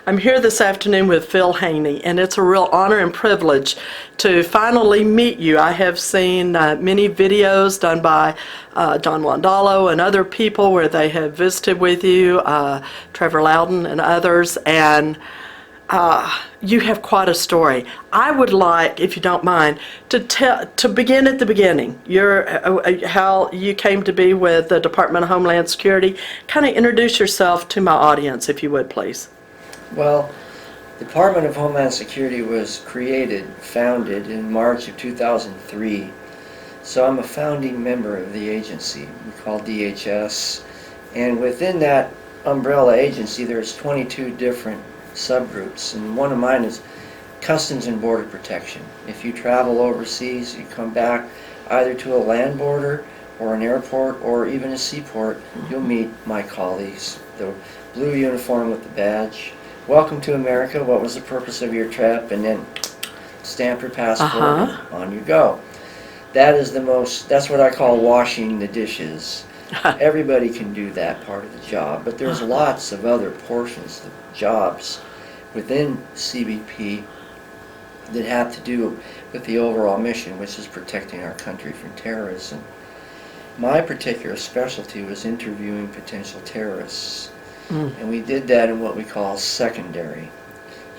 I'm here this afternoon with Phil Haney, and it's a real honor and privilege to finally meet you. I have seen many videos done by John Wandalo and other people where they have visited with you, Trevor Loudon and others, and you have quite a story. I would like, if you don't mind, to begin at the beginning. How you came to be with the Department of Homeland Security. Kind of introduce yourself to my audience, if you would, please. Well, the Department of Homeland Security was founded in March of 2003. So I'm a founding member of the agency. We call DHS. And within that umbrella agency, there's 22 different subgroups. And one of mine is Customs and Border Protection. If you travel overseas, you come back either to a land border or an airport or even a seaport, you'll meet my colleagues. The blue uniform with the badge. Welcome to America, what was the purpose of your trip? And then stamp your passport and on you go. That's what I call washing the dishes. Everybody can do that part of the job, but there's lots of other portions of jobs within CBP that have to do with the overall mission, which is protecting our country from terrorism. My particular specialty was interviewing potential terrorists. And we did that in what we call secondary.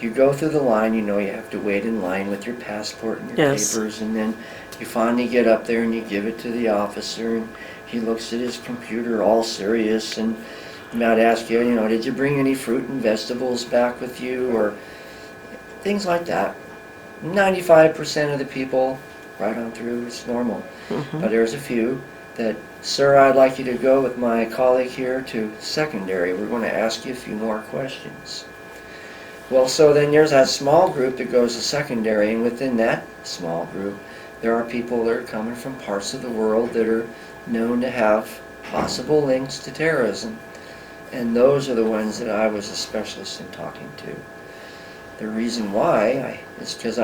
You go through the line, you have to wait in line with your passport and your papers, and then you finally get up there and you give it to the officer, and he looks at his computer all serious and might ask you, did you bring any fruit and vegetables back with you, or things like that. 95% of the people, right on through, it's normal. But there's a few that, sir, I'd like you to go with my colleague here to secondary. We're going to ask you a few more questions. Well, so then there's that small group that goes to secondary, and within that small group, there are people that are coming from parts of the world that are known to have possible links to terrorism. And those are the ones that I was a specialist in talking to. The reason why is because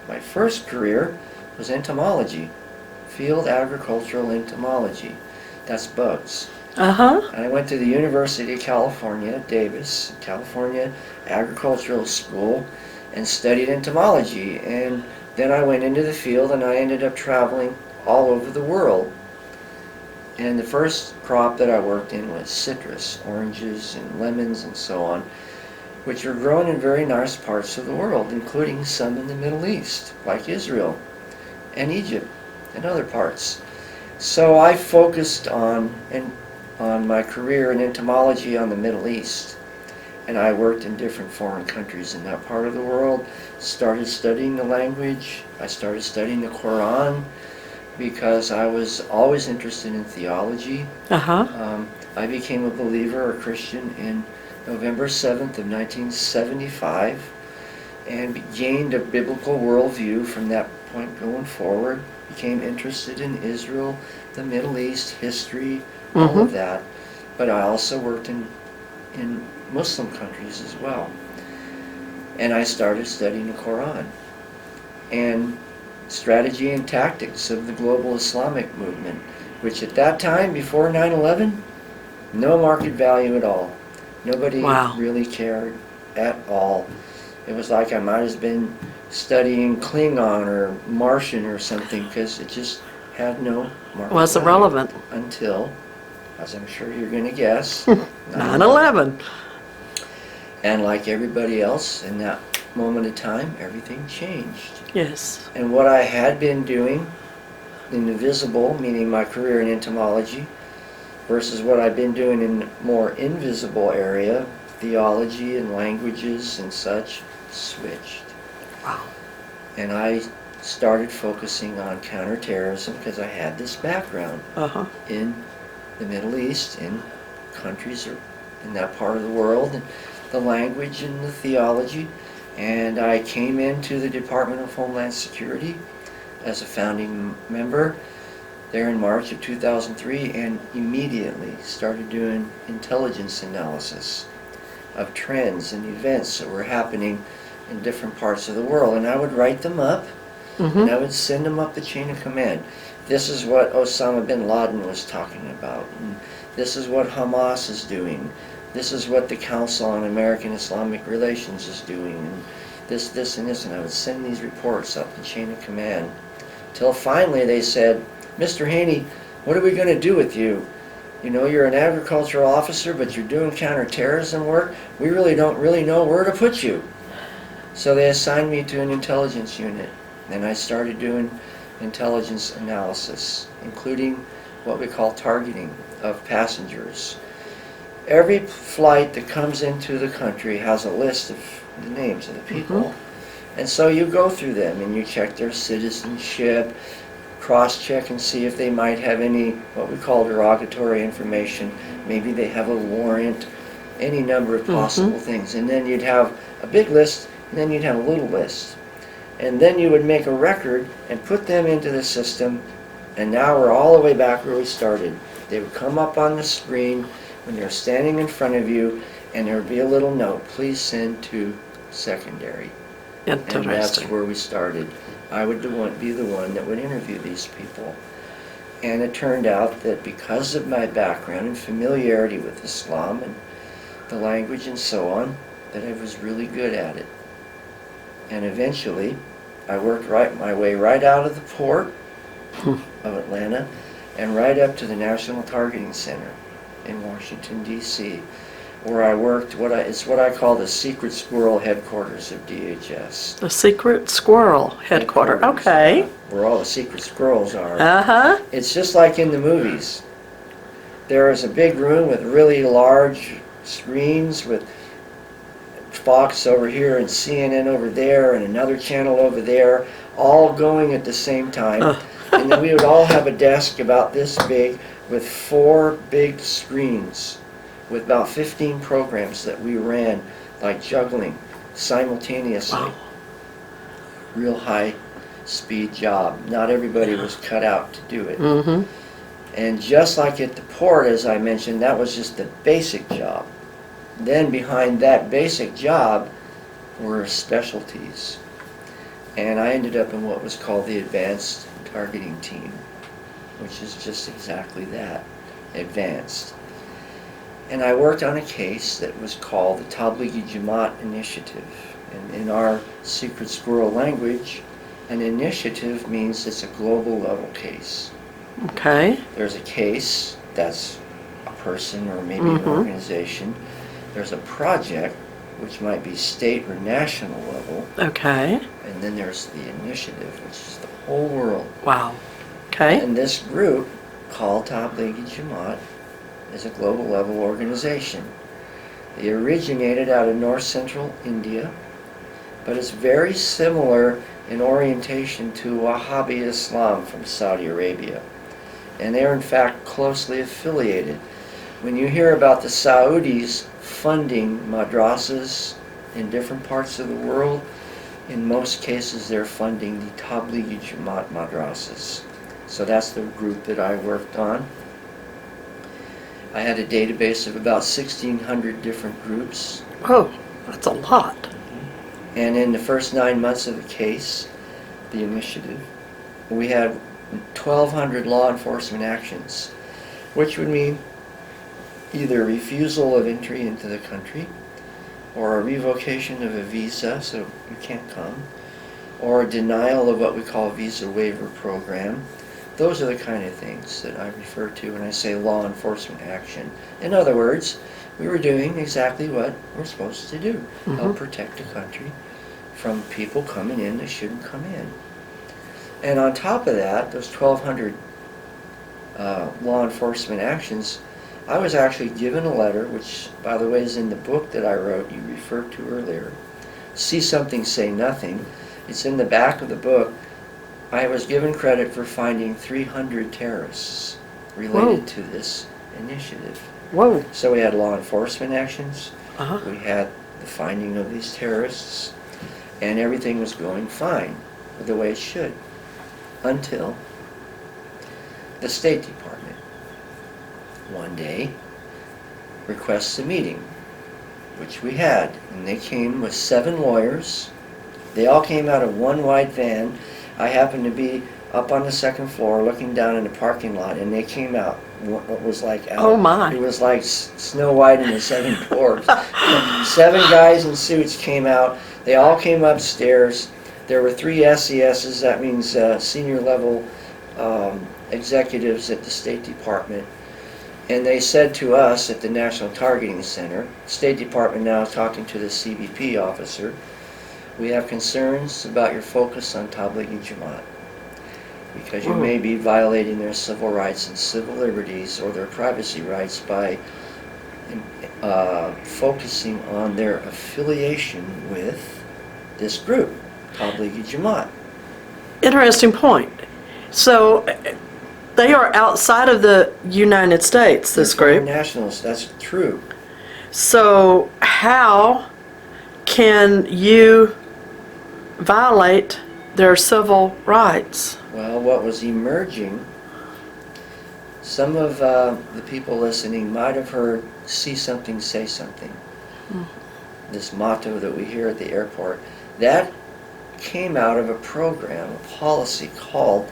my first career was entomology. Field agricultural entomology. That's bugs. And I went to the University of California, Davis, California Agricultural School, and studied entomology. And then I went into the field and I ended up traveling all over the world. And the first crop that I worked in was citrus, oranges and lemons and so on, which are grown in very nice parts of the world, including some in the Middle East, like Israel and Egypt and other parts. So I focused on my career in entomology on the Middle East, and I worked in different foreign countries in that part of the world, started studying the language. I started studying the Quran because I was always interested in theology. I became a believer, a Christian, in November 7th of 1975, and gained a biblical worldview from that point going forward. Became interested in Israel, the Middle East, history, all of that. But I also worked in Muslim countries as well. And I started studying the Quran and strategy and tactics of the global Islamic movement, which at that time, before 9/11, no market value at all. Nobody really cared at all. It was like I might have been studying Klingon or Martian or something, because it just had no market Wasn't value relevant. until, as I'm sure you're going to guess, 9/11. And like everybody else in that moment of time, everything changed. Yes. And what I had been doing in the visible, meaning my career in entomology, versus what I've been doing in the more invisible area, theology and languages and such, switched. Wow. And I started focusing on counterterrorism because I had this background in the Middle East, in countries in that part of the world, and the language and the theology. And I came into the Department of Homeland Security as a founding member there in March of 2003, and immediately started doing intelligence analysis of trends and events that were happening in different parts of the world. And I would write them up, and I would send them up the chain of command. This is what Osama bin Laden was talking about, and this is what Hamas is doing. this is what the Council on American Islamic Relations is doing, and this, and this, and I would send these reports up the chain of command. Till finally they said, Mr. Haney, what are we going to do with you? You know, you're an agricultural officer, but you're doing counterterrorism work. We really don't know where to put you. So they assigned me to an intelligence unit, and I started doing intelligence analysis, including what we call targeting of passengers. Every flight that comes into the country has a list of the names of the people. And so you go through them and you check their citizenship, cross-check and see if they might have any what we call derogatory information. Maybe they have a warrant, any number of possible things. And then you'd have a big list, and then you'd have a little list. And then you would make a record and put them into the system, and now we're all the way back where we started. They would come up on the screen when they're standing in front of you, and there would be a little note, please send to secondary. And that's where we started. I would be the one that would interview these people. And it turned out that because of my background and familiarity with Islam and the language and so on, that I was really good at it. And eventually, I worked my way right out of the port of Atlanta and right up to the National Targeting Center in Washington, D.C., where I worked it's what I call the secret squirrel headquarters of DHS. The secret squirrel headquarters. Okay. Where all the secret squirrels are. Uh-huh. It's just like in the movies. There is a big room with really large screens with Fox over here and CNN over there and another channel over there, all going at the same time. And then we would all have a desk about this big with 4 big screens with about 15 programs that we ran, like juggling simultaneously. Wow. Real high speed job. Not everybody was cut out to do it. And just like at the port, as I mentioned, that was just the basic job. Then behind that basic job were specialties. And I ended up in what was called the Advanced Targeting Team, which is just exactly that, advanced. And I worked on a case that was called the Tablighi Jamaat Initiative. And in our secret squirrel language, an initiative means it's a global level case. Okay. There's a case, that's a person or maybe an organization. There's a project, which might be state or national level. Okay. And then there's the initiative, which is the whole world. Wow. Okay. And this group, called Tablighi Jamaat, is a global level organization. They originated out of north central India, but it's very similar in orientation to Wahhabi Islam from Saudi Arabia. And they're in fact closely affiliated. When you hear about the Saudis funding madrasas in different parts of the world, in most cases they're funding the Tablighi Jamaat madrasas. So that's the group that I worked on. I had a database of about 1,600 different groups. Oh, that's a lot. And in the first 9 months of the case, the initiative, we had 1,200 law enforcement actions, which would mean either refusal of entry into the country, or a revocation of a visa, so you can't come, or a denial of what we call a visa waiver program. Those are the kind of things that I refer to when I say law enforcement action. In other words, we were doing exactly what we're supposed to do, help protect the country from people coming in that shouldn't come in. And on top of that, those 1,200 law enforcement actions, I was actually given a letter, which, by the way, is in the book that I wrote, you referred to earlier, See Something, Say Nothing. It's in the back of the book. I was given credit for finding 300 terrorists related to this initiative. Whoa. So we had law enforcement actions, Uh-huh. we had the finding of these terrorists, and everything was going fine, the way it should, until the State Department one day requests a meeting, which we had, and they came with 7 lawyers. They all came out of one wide van. I happened to be up on the second floor looking down in the parking lot, and they came out was like out. Oh, my. It was like Snow White and the Seven Dwarfs. 7 guys in suits came out. They all came upstairs. There were 3 SESs, that means senior level executives at the State Department. And they said to us at the National Targeting Center, State Department now talking to the CBP officer, we have concerns about your focus on Tablighi Jamaat because you may be violating their civil rights and civil liberties or their privacy rights by focusing on their affiliation with this group, Tablighi Jamaat. Interesting point. So they are outside of the United States, this They're foreign group. nationals, that's true. So how can you violate their civil rights? Well, what was emerging, some of the people listening might have heard, see something, say something. This motto that we hear at the airport, that came out of a program, a policy called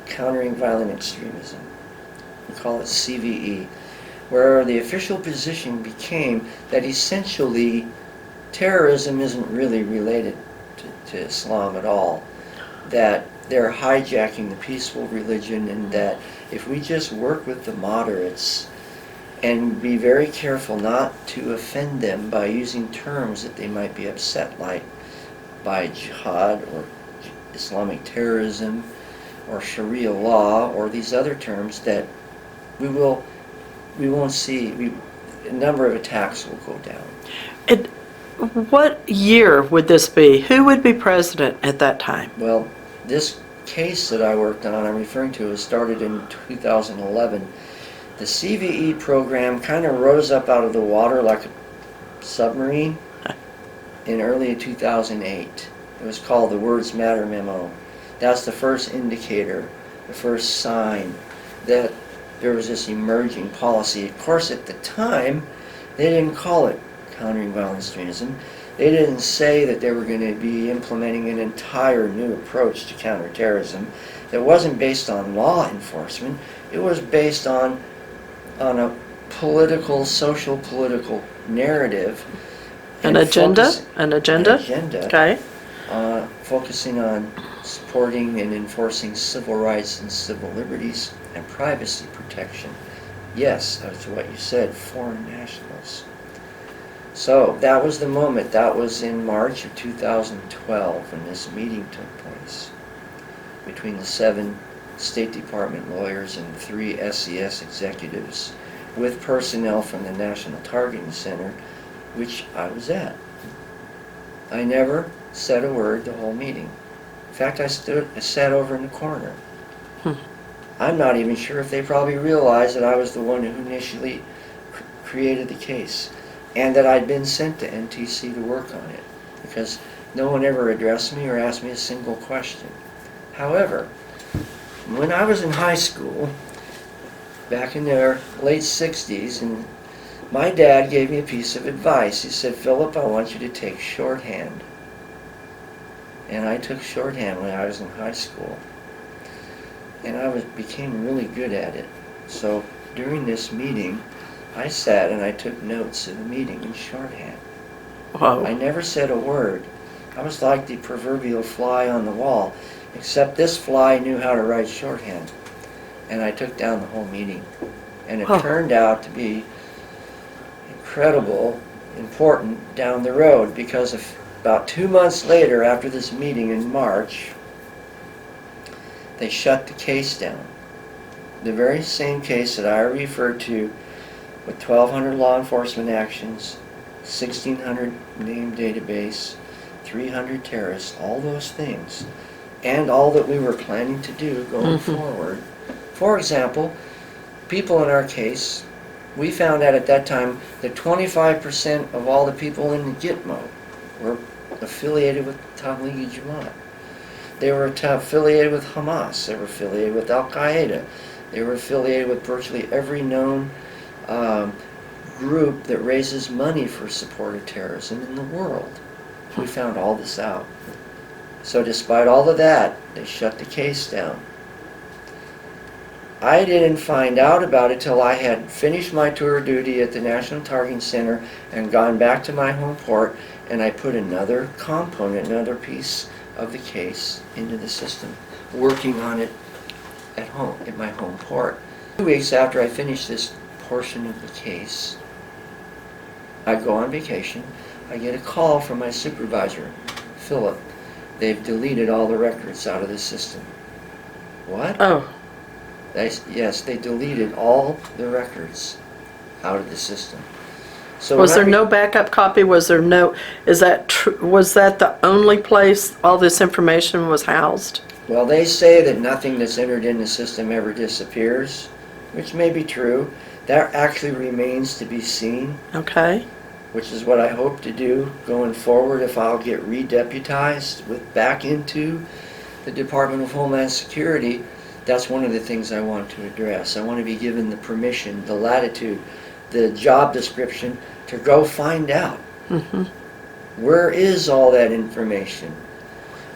Countering Violent Extremism. We call it CVE, where the official position became that essentially terrorism isn't really related to Islam at all, that they're hijacking the peaceful religion, and that if we just work with the moderates and be very careful not to offend them by using terms that they might be upset, like by jihad or Islamic terrorism or Sharia law or these other terms, that we won't see, a number of attacks will go down. What year would this be? Who would be president at that time? Well, this case that I worked on, I'm referring to, was started in 2011. The CVE program kind of rose up out of the water like a submarine in early 2008. It was called the Words Matter Memo. That's the first indicator, the first sign that there was this emerging policy. Of course, at the time, they didn't call it Countering Violent Extremism. They didn't say that they were going to be implementing an entire new approach to counterterrorism that wasn't based on law enforcement. It was based on a political, social political narrative. An agenda? An agenda? An agenda. Okay. Focusing on supporting and enforcing civil rights and civil liberties and privacy protection. Yes, that's what you said, foreign nationals. So that was the moment. That was in March of 2012 when this meeting took place between the 7 State Department lawyers and 3 SES executives with personnel from the National Targeting Center, which I was at. I never said a word the whole meeting. In fact, I sat over in the corner. I'm not even sure if they probably realized that I was the one who initially created the case, and that I'd been sent to NTC to work on it, because no one ever addressed me or asked me a single question. However, when I was in high school, back in the late 60s, and my dad gave me a piece of advice. He said, "Philip, I want you to take shorthand." And I took shorthand when I was in high school. And I became really good at it. So during this meeting, I sat and I took notes of the meeting in shorthand. Whoa. I never said a word. I was like the proverbial fly on the wall, except this fly knew how to write shorthand. And I took down the whole meeting. And it turned out to be incredible, important down the road, because about 2 months later, after this meeting in March, they shut the case down. The very same case that I referred to, with 1,200 law enforcement actions, 1,600 name database, 300 terrorists, all those things, and all that we were planning to do going forward. For example, people in our case, we found out at that time that 25% of all the people in the Gitmo were affiliated with Tablighi Jamaat. They were affiliated with Hamas. They were affiliated with Al-Qaeda. They were affiliated with virtually every known group that raises money for support of terrorism in the world. We found all this out. So despite all of that, they shut the case down. I didn't find out about it till I had finished my tour of duty at the National Targeting Center and gone back to my home port, and I put another component, another piece of the case into the system, working on it at home, at my home port. 2 weeks after I finished this portion of the case, I go on vacation. I get a call from my supervisor, Philip. They've deleted all the records out of the system. What? Oh. Yes, they deleted all the records out of the system. So Was there no backup copy? Was there no, is that was that the only place all this information was housed? Well, they say that nothing that's entered in the system ever disappears, which may be true. That actually remains to be seen, Okay. which is what I hope to do going forward if I'll get redeputized back into the Department of Homeland Security. That's one of the things I want to address. I want to be given the permission, the latitude, the job description to go find out where is all that information.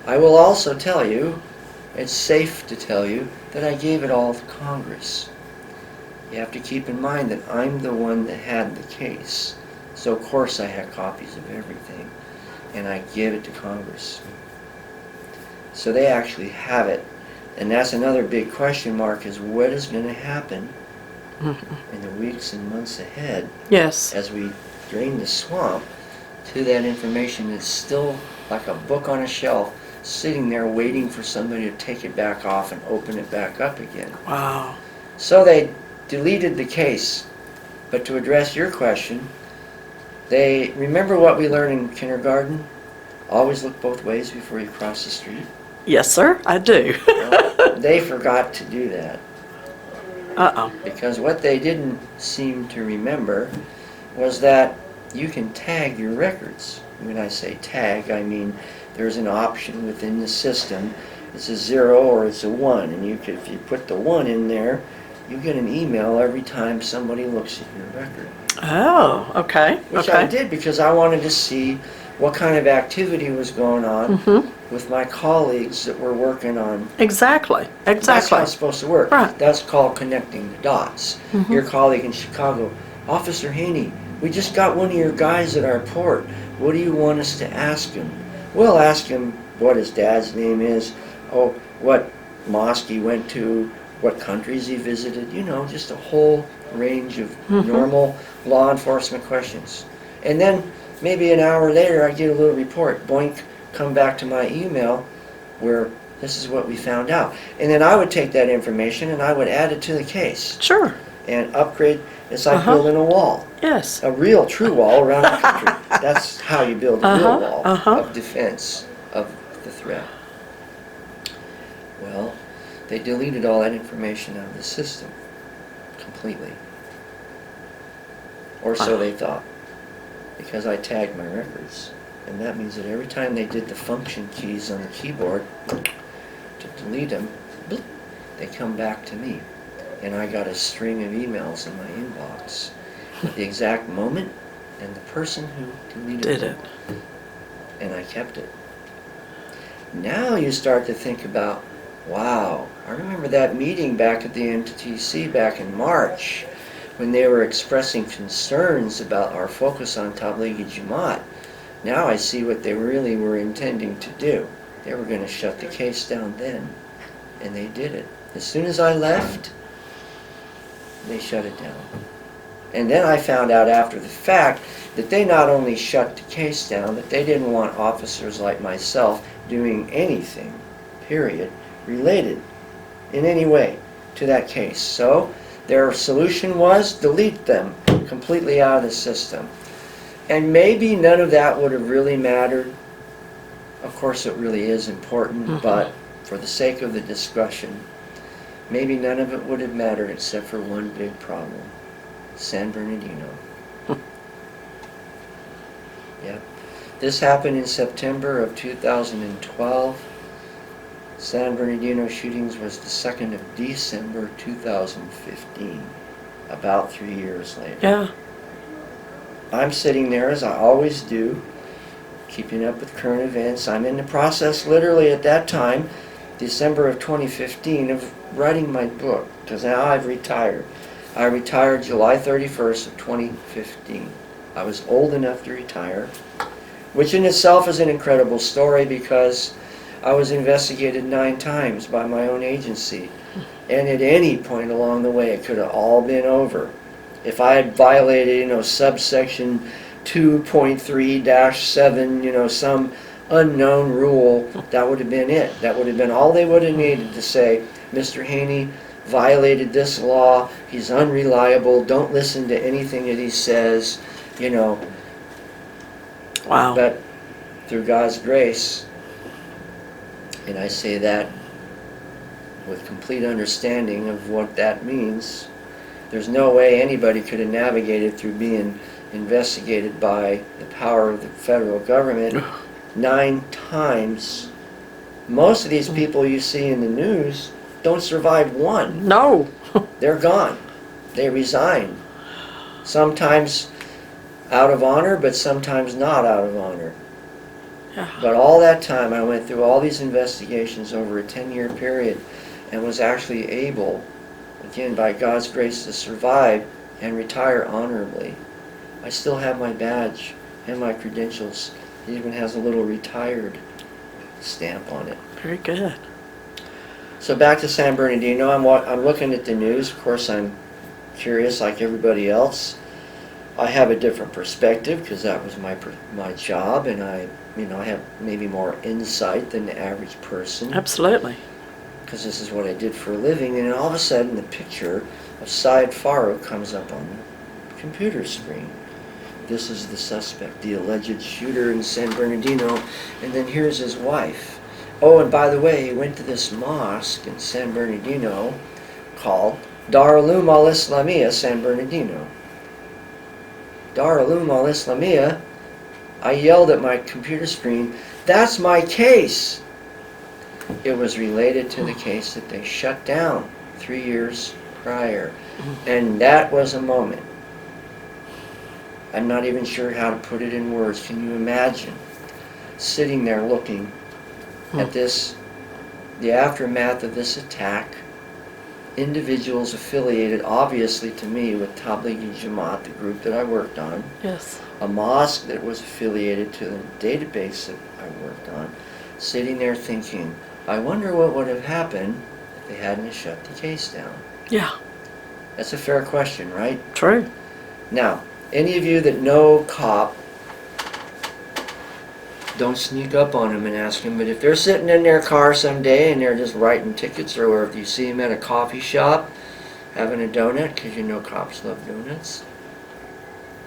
I will also tell you, it's safe to tell you, that I gave it all to Congress. You have to keep in mind that I'm the one that had the case. So of course I had copies of everything, and I gave it to Congress. So they actually have it. And that's another big question mark, is what is going to happen in the weeks and months ahead Yes. as we drain the swamp to that information that's still like a book on a shelf sitting there waiting for somebody to take it back off and open it back up again. Wow. So they deleted the case. But to address your question, they remember what we learned in kindergarten? Always look both ways before you cross the street. Yes, sir, I do. Well, they forgot to do that. Uh-oh. Because what they didn't seem to remember was that you can tag your records. When I say tag, I mean there's an option within the system. It's a 0 or it's a 1, and if you put the 1 in there, you get an email every time somebody looks at your record. Oh, okay. Which Okay. I did because I wanted to see what kind of activity was going on with my colleagues that were working on. Exactly. That's how Exactly. it's supposed to work. Right. That's called connecting the dots. Your colleague in Chicago, Officer Haney, we just got one of your guys at our port. What do you want us to ask him? We'll ask him what his dad's name is, what mosque he went to, what countries he visited, just a whole range of normal law enforcement questions. And then maybe an hour later I get a little report, boink, come back to my email where this is what we found out. And then I would take that information and I would add it to the case Sure. and upgrade. It's like building a wall, Yes. a real true wall around the country. That's how you build a real wall of defense of the threat. Well, they deleted all that information out of the system completely. Or so they thought. Because I tagged my records. And that means that every time they did the function keys on the keyboard to delete them, they come back to me. And I got a string of emails in my inbox with the exact moment and the person who deleted Did them. it. And I kept it. Now you start to think about, wow, I remember that meeting back at the NTTC back in March when they were expressing concerns about our focus on Tablighi Jamaat. Now I see what they really were intending to do. They were going to shut the case down then, and they did it. As soon as I left, they shut it down. And then I found out after the fact that they not only shut the case down, but they didn't want officers like myself doing anything, period, related in any way to that case. So their solution was delete them completely out of the system. And maybe none of that would have really mattered. Of course it really is important, but for the sake of the discussion, maybe none of it would have mattered except for one big problem. San Bernardino. Yep. This happened in September of 2012. San Bernardino shootings was the 2nd of December 2015, about 3 years later. Yeah. I'm sitting there, as I always do, keeping up with current events. I'm in the process, literally at that time, December of 2015, of writing my book, because now I've retired. I retired July 31st of 2015. I was old enough to retire, which in itself is an incredible story because I was investigated 9 times by my own agency. And at any point along the way, it could have all been over. If I had violated, subsection 2.3-7, some unknown rule, that would have been it. That would have been all they would have needed to say, Mr. Haney violated this law, he's unreliable, don't listen to anything that he says, Wow. But through God's grace, and I say that with complete understanding of what that means, there's no way anybody could have navigated through being investigated by the power of the federal government 9 times. Most of these people you see in the news don't survive one. No. They're gone. They resign. Sometimes out of honor, but sometimes not out of honor. Yeah. But all that time I went through all these investigations over a 10-year period and was actually able, again by God's grace, to survive and retire honorably. I still have my badge and my credentials. It even has a little retired stamp on it. Very good. So back to San Bernardino, I'm looking at the news. Of course, I'm curious like everybody else. I have a different perspective because that was my job, and I have maybe more insight than the average person. Absolutely. Because this is what I did for a living, and then all of a sudden the picture of Syed Farooq comes up on the computer screen. This is the suspect, the alleged shooter in San Bernardino, and then here's his wife. Oh, and by the way, he went to this mosque in San Bernardino called Darul al-Islamiyah San Bernardino. Darul al-Islamiyah, I yelled at my computer screen, that's my case! It was related to the case that they shut down 3 years prior. And that was a moment. I'm not even sure how to put it in words. Can you imagine sitting there looking at this, the aftermath of this attack, individuals affiliated obviously to me with Tablighi Jamaat, the group that I worked on, Yes. a mosque that was affiliated to the database that I worked on, sitting there thinking, I wonder what would have happened if they hadn't shut the case down. Yeah. That's a fair question, right? True. Now, any of you that know cop, don't sneak up on them and ask them, but if they're sitting in their car someday and they're just writing tickets, or if you see them at a coffee shop having a donut, because you know cops love donuts,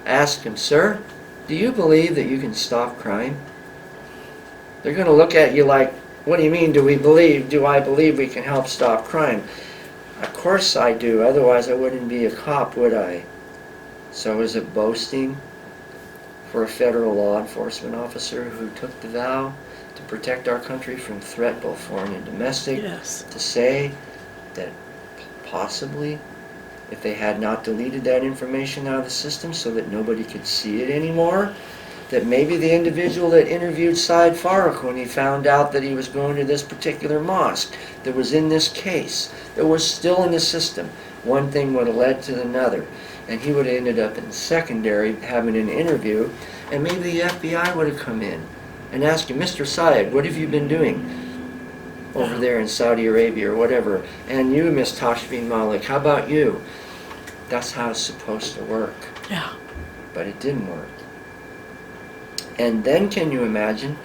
ask them, sir, do you believe that you can stop crime? They're going to look at you like, what do you mean, do I believe we can help stop crime? Of course I do, otherwise I wouldn't be a cop, would I? So is it boasting for a federal law enforcement officer who took the vow to protect our country from threat, both foreign and domestic, Yes. to say that possibly if they had not deleted that information out of the system so that nobody could see it anymore, that maybe the individual that interviewed Syed Farooq when he found out that he was going to this particular mosque that was in this case, that was still in the system, one thing would have led to another, and he would have ended up in secondary having an interview, and maybe the FBI would have come in and asked him, Mr. Syed, what have you been doing over there in Saudi Arabia or whatever? And you, Miss Tashfeen Malik, how about you? That's how it's supposed to work. Yeah. But it didn't work. And then can you imagine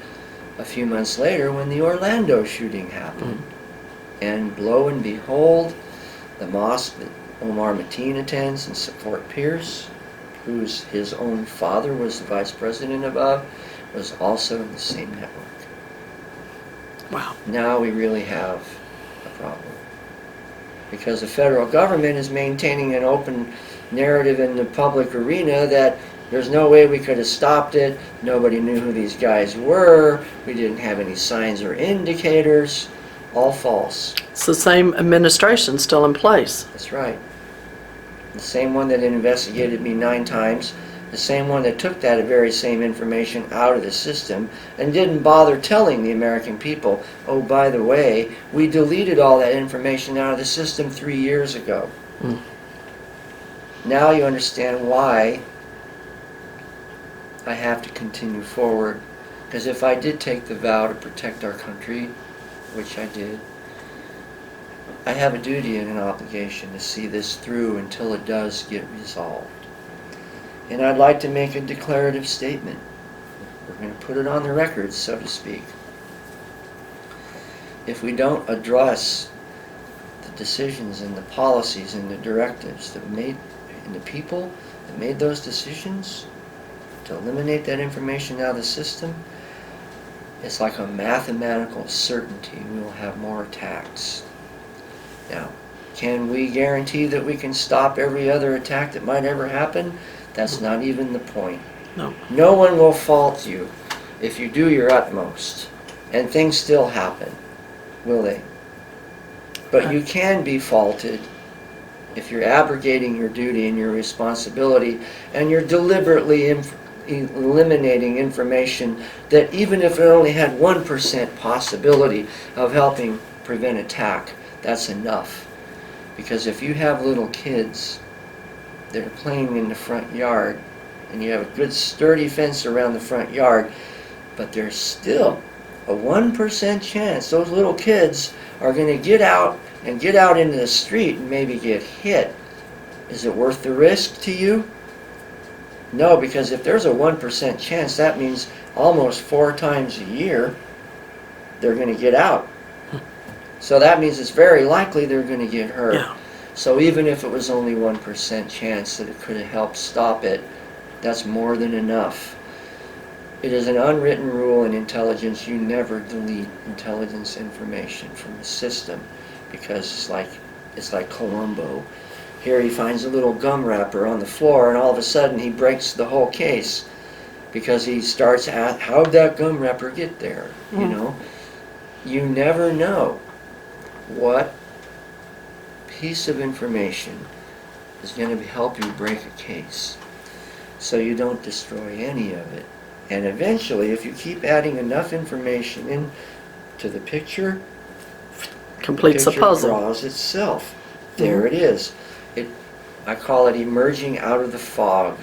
a few months later when the Orlando shooting happened? And lo and behold, the mosque that Omar Mateen attends in Fort Pierce, whose his own father was the vice president of, was also in the same network. Wow. Now we really have a problem. Because the federal government is maintaining an open narrative in the public arena that there's no way we could have stopped it, nobody knew who these guys were, we didn't have any signs or indicators, all false. It's the same administration still in place. That's right. The same one that investigated me 9 times the same one that took that very same information out of the system and didn't bother telling the American people, oh, by the way, we deleted all that information out of the system 3 years ago. Mm. Now you understand why I have to continue forward. Because if I did take the vow to protect our country, which I did, I have a duty and an obligation to see this through until it does get resolved. And I'd like to make a declarative statement. We're going to put it on the record, so to speak. If we don't address the decisions and the policies and the directives that made, and the people that made those decisions to eliminate that information out of the system, it's like a mathematical certainty we will have more attacks. Now, can we guarantee that we can stop every other attack that might ever happen? That's not even the point. No. No one will fault you if you do your utmost, and things still happen, will they? But you can be faulted if you're abrogating your duty and your responsibility, and you're deliberately eliminating information that, even if it only had 1% possibility of helping prevent attack, that's enough. Because if you have little kids that are playing in the front yard, and you have a good sturdy fence around the front yard, but there's still a 1% chance those little kids are going to get out into the street and maybe get hit. Is it worth the risk to you? No, because if there's a 1% chance, that means almost 4 times a year they're going to get out. So that means it's very likely they're going to get hurt. Yeah. So even if it was only 1% chance that it could have helped stop it, that's more than enough. It is an unwritten rule in intelligence: you never delete intelligence information from the system, because it's like Columbo. Here he finds a little gum wrapper on the floor, and all of a sudden he breaks the whole case because he starts at how'd that gum wrapper get there? You know, you never know what piece of information is going to help you break a case, so you don't destroy any of it. And eventually, if you keep adding enough information into the picture, Completes the picture puzzle. draws itself. There it is. I call it emerging out of the fog,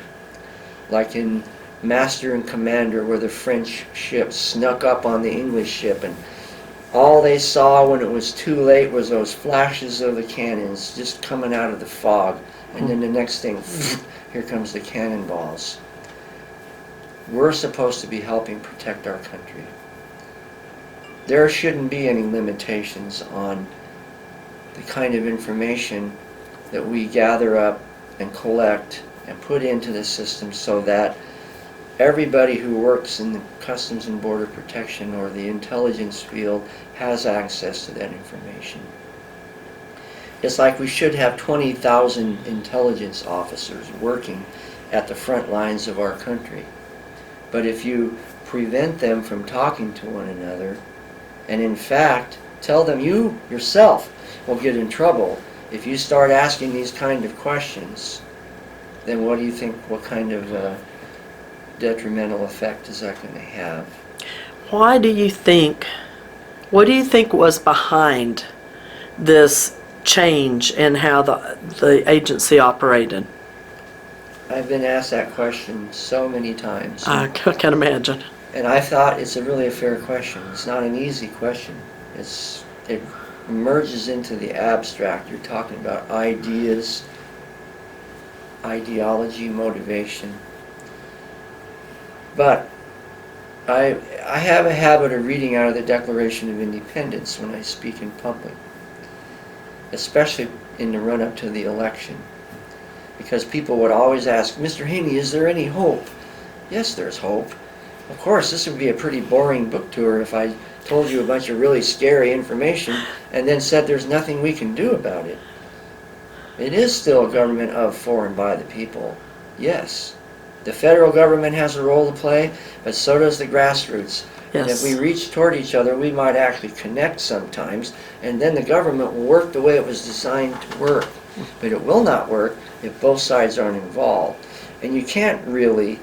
like in Master and Commander, where the French ship snuck up on the English ship, and all they saw when it was too late was those flashes of the cannons just coming out of the fog, and then the next thing, here comes the cannonballs. We're supposed to be helping protect our country. There shouldn't be any limitations on the kind of information that we gather up and collect and put into the system, so that everybody who works in the Customs and Border Protection or the intelligence field has access to that information. It's like we should have 20,000 intelligence officers working at the front lines of our country. But if you prevent them from talking to one another, and in fact tell them you yourself will get in trouble if you start asking these kind of questions, then what do you think, what kind of detrimental effect is that going to have? What do you think was behind this change in how the agency operated? I've been asked that question so many times. I can imagine. And I thought it's really a fair question. It's not an easy question. It merges into the abstract. You're talking about ideas, ideology, motivation. But I have a habit of reading out of the Declaration of Independence when I speak in public, especially in the run-up to the election. Because people would always ask, Mr. Haney, is there any hope? Yes, there's hope. Of course, this would be a pretty boring book tour if I told you a bunch of really scary information and then said there's nothing we can do about it. It is still a government of, for, and by the people. Yes. The federal government has a role to play, but so does the grassroots. And if Yes. we reach toward each other, we might actually connect sometimes, and then the government will work the way it was designed to work. But it will not work if both sides aren't involved. And you can't really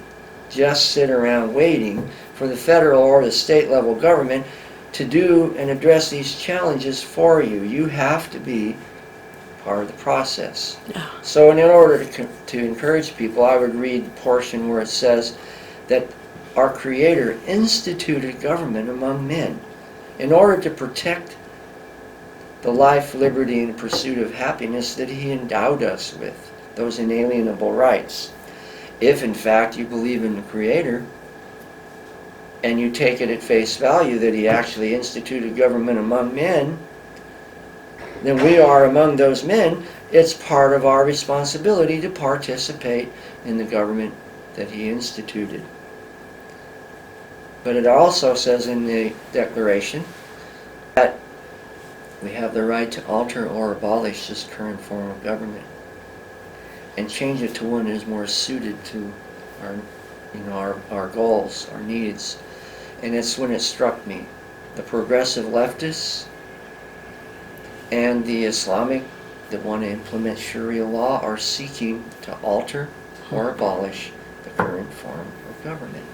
just sit around waiting for the federal or the state level government to do and address these challenges for you. You have to be part of the process. Yeah. So in order to encourage people, I would read the portion where it says that our Creator instituted government among men in order to protect the life, liberty, and pursuit of happiness that He endowed us with, those inalienable rights. If in fact you believe in the Creator and you take it at face value that He actually instituted government among men, then we are among those men. It's part of our responsibility to participate in the government that He instituted. But it also says in the Declaration that we have the right to alter or abolish this current form of government and change it to one that is more suited to our goals, our needs. And it's when it struck me, the progressive leftists and the Islamic that want to implement Sharia law are seeking to alter or abolish the current form of government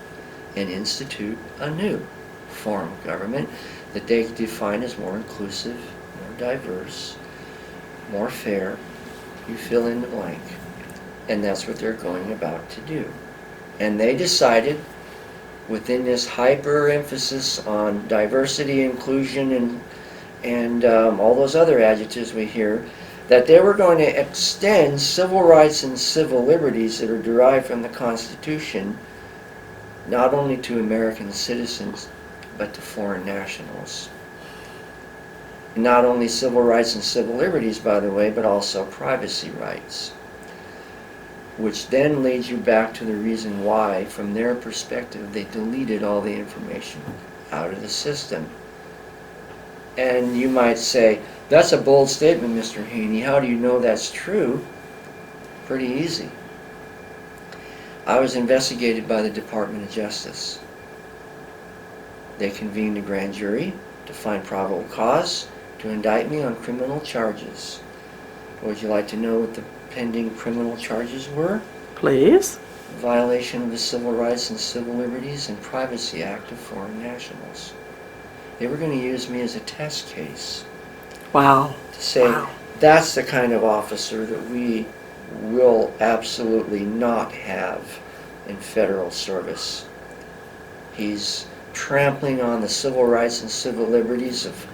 and institute a new form of government that they define as more inclusive, more diverse, more fair. You fill in the blank. And that's what they're going about to do. And they decided, within this hyper emphasis on diversity, inclusion, and all those other adjectives we hear, that they were going to extend civil rights and civil liberties that are derived from the Constitution not only to American citizens, but to foreign nationals. Not only civil rights and civil liberties, by the way, but also privacy rights. Which then leads you back to the reason why, from their perspective, they deleted all the information out of the system. And you might say, that's a bold statement, Mr. Haney. How do you know that's true? Pretty easy. I was investigated by the Department of Justice. They convened a grand jury to find probable cause to indict me on criminal charges. Would you like to know what the pending criminal charges were? Please. Violation of the Civil Rights and Civil Liberties and Privacy Act of foreign nationals. They were going to use me as a test case. Wow. To say, that's the kind of officer that we will absolutely not have in federal service. He's trampling on the civil rights and civil liberties of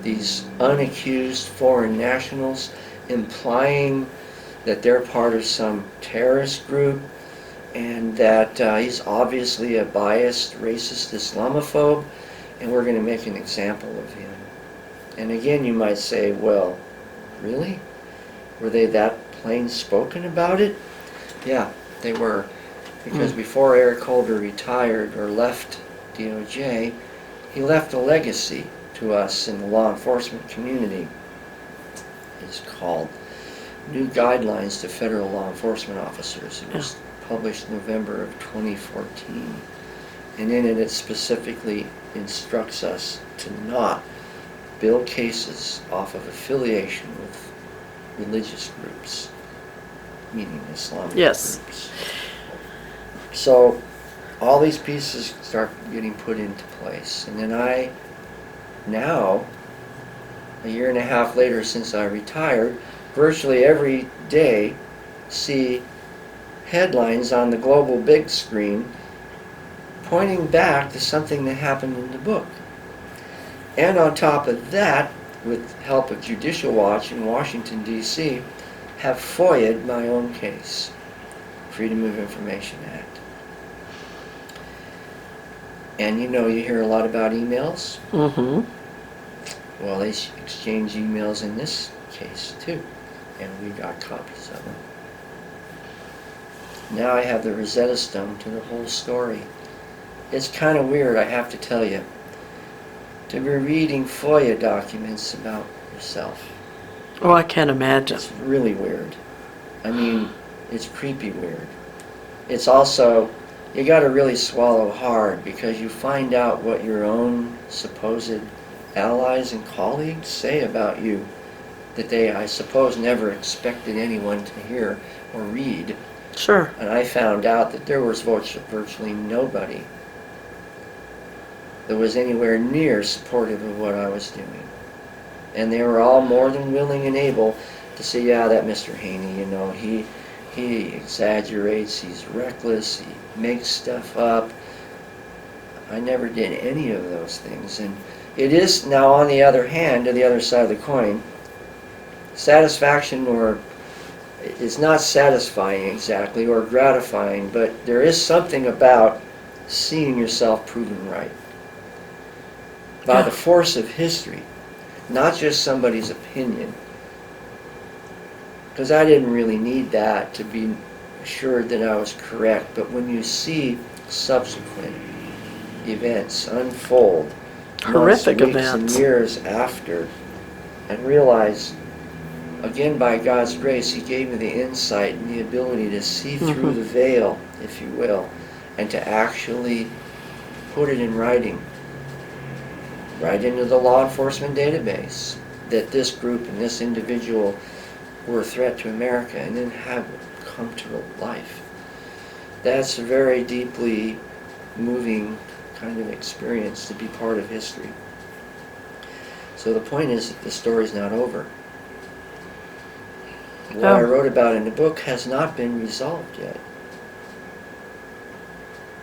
these unaccused foreign nationals, implying that they're part of some terrorist group, and that he's obviously a biased, racist Islamophobe, and we're going to make an example of him. And again, you might say, well, really? Were they that plain spoken about it? Yeah, they were. Because before Eric Holder retired or left DOJ, he left a legacy to us in the law enforcement community. It's called New Guidelines to Federal Law Enforcement Officers. It was published November of 2014. And in it, it specifically instructs us to not build cases off of affiliation with religious groups, meaning Islamic groups. So all these pieces start getting put into place. And then now, a year and a half later since I retired, virtually every day see headlines on the global big screen pointing back to something that happened in the book. And on top of that, with help of Judicial Watch in Washington, D.C., have FOIA'd my own case, Freedom of Information Act. And you hear a lot about emails. Mm-hmm. Well, they exchange emails in this case too, and we got copies of them. Now I have the Rosetta Stone to the whole story. It's kind of weird, I have to tell you, to be reading FOIA documents about yourself. Oh, I can't imagine. It's really weird. I mean, it's creepy weird. It's also you got to really swallow hard, because you find out what your own supposed allies and colleagues say about you that they, I suppose, never expected anyone to hear or read. Sure. And I found out that there was virtually nobody that was anywhere near supportive of what I was doing. And they were all more than willing and able to say, yeah, that Mr. Haney, you know, he exaggerates, he's reckless, he makes stuff up. I never did any of those things. And it is now, on the other hand, to the other side of the coin, satisfaction, or it's not satisfying exactly or gratifying, but there is something about seeing yourself proven right by the force of history, not just somebody's opinion. Because I didn't really need that to be assured that I was correct, but when you see subsequent events unfold, Horrific months, weeks, events, and years after, and realize, again, by God's grace, He gave me the insight and the ability to see through the veil, if you will, and to actually put it in writing, right into the law enforcement database, that this group and this individual were a threat to America, and then have it come to life. That's a very deeply moving kind of experience, to be part of history. So the point is that the story's not over. What I wrote about in the book has not been resolved yet.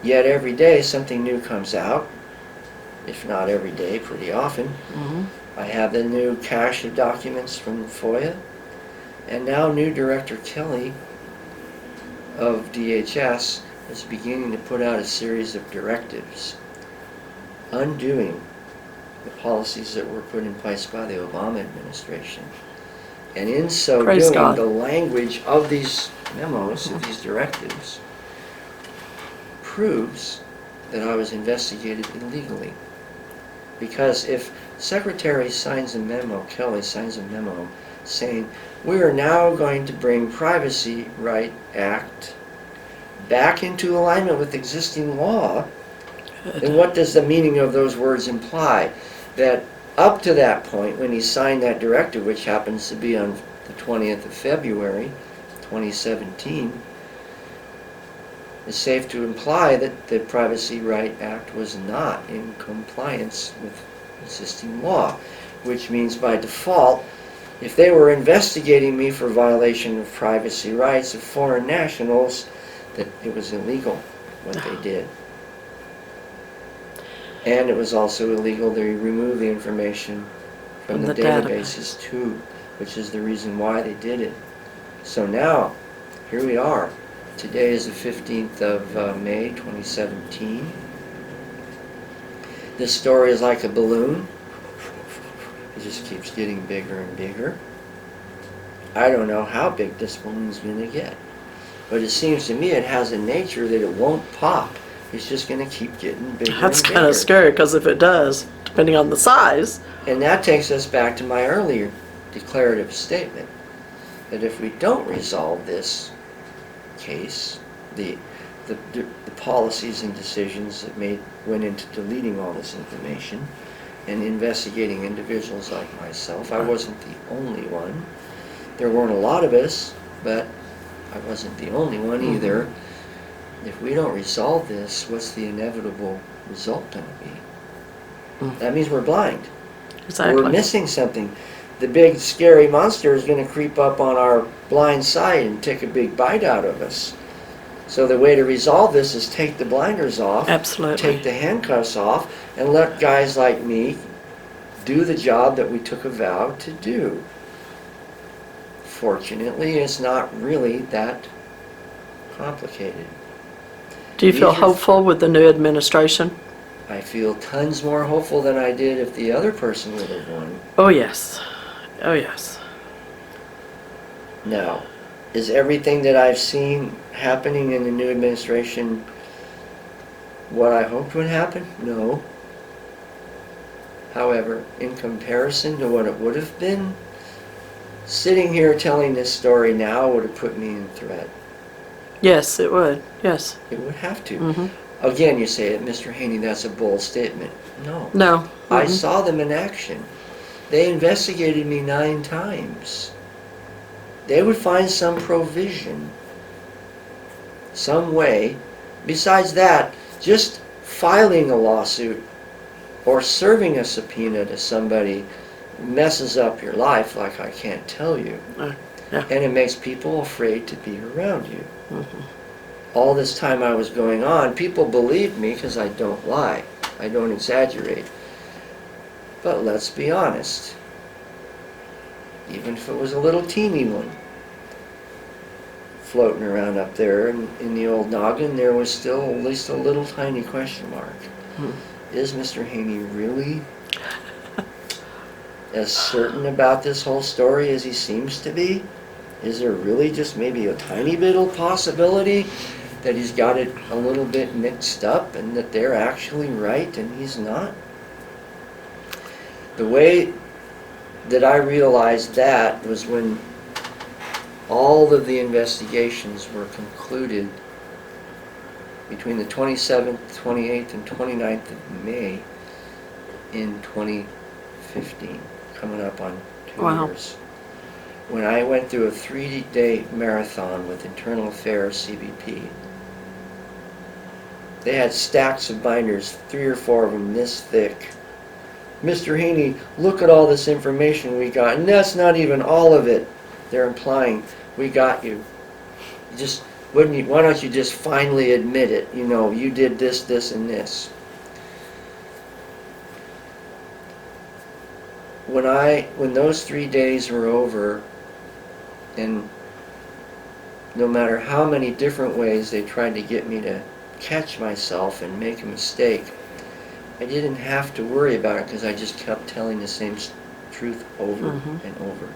Yet every day something new comes out, if not every day, pretty often. I have the new cache of documents from FOIA, and now new Director Kelly of DHS is beginning to put out a series of directives undoing the policies that were put in place by the Obama administration. And in so doing, the language of these memos, of these directives, proves that I was investigated illegally. Because if Secretary signs a memo, Kelly signs a memo saying, we are now going to bring Privacy Right Act back into alignment with existing law, then what does the meaning of those words imply? That up to that point, when he signed that directive, which happens to be on the 20th of February, 2017, it's safe to imply that the Privacy Right Act was not in compliance with existing law, which means by default, if they were investigating me for violation of privacy rights of foreign nationals, that it was illegal what they did. And it was also illegal to remove the information from the databases too, which is the reason why they did it. So now, here we are. Today is the 15th of May, 2017. This story is like a balloon. It just keeps getting bigger and bigger. I don't know how big this balloon's going to get. But it seems to me it has a nature that it won't pop. It's just going to keep getting bigger and bigger. That's kind of scary, because if it does, depending on the size. And that takes us back to my earlier declarative statement, that if we don't resolve this case, the policies and decisions that went into deleting all this information and investigating individuals like myself, I wasn't the only one. There weren't a lot of us, but I wasn't the only one either. If we don't resolve this, what's the inevitable result going to be? That means we're blind. Exactly. We're missing something. The big scary monster is going to creep up on our blind side and take a big bite out of us. So the way to resolve this is take the blinders off, Absolutely. take the handcuffs off, and let guys like me do the job that we took a vow to do. Fortunately, it's not really that complicated. Do you feel hopeful with the new administration? I feel tons more hopeful than I did if the other person would have won. Oh, yes. Oh, yes. Now, is everything that I've seen happening in the new administration what I hoped would happen? No. However, in comparison to what it would have been, sitting here telling this story now would have put me in threat. Yes, it would. Yes. It would have to. Mm-hmm. Again, you say, Mr. Haney, that's a bold statement. No. No. I Mm-mm. saw them in action. They investigated me 9 times. They would find some provision, some way. Besides that, just filing a lawsuit or serving a subpoena to somebody messes up your life like I can't tell you. Yeah. And it makes people afraid to be around you. Mm-hmm. All this time I was going on, people believed me because I don't lie. I don't exaggerate. But let's be honest. Even if it was a little teeny one floating around up there in the old noggin, there was still at least a little tiny question mark. Is Mr. Haney really as certain about this whole story as he seems to be? Is there really just maybe a tiny bit of possibility that he's got it a little bit mixed up and that they're actually right and he's not? The way that I realized that was when all of the investigations were concluded between the 27th, 28th, and 29th of May in 2015, coming up on 2 Wow. years. When I went through a 3-day marathon with Internal Affairs CBP. They had stacks of binders, 3 or 4 of them this thick. Mr. Haney, look at all this information we got, and that's not even all of it. They're implying, we got you. Just why don't you just finally admit it? You know, you did this, this, and this. When those 3 days were over, and no matter how many different ways they tried to get me to catch myself and make a mistake, I didn't have to worry about it because I just kept telling the same truth over and over and over.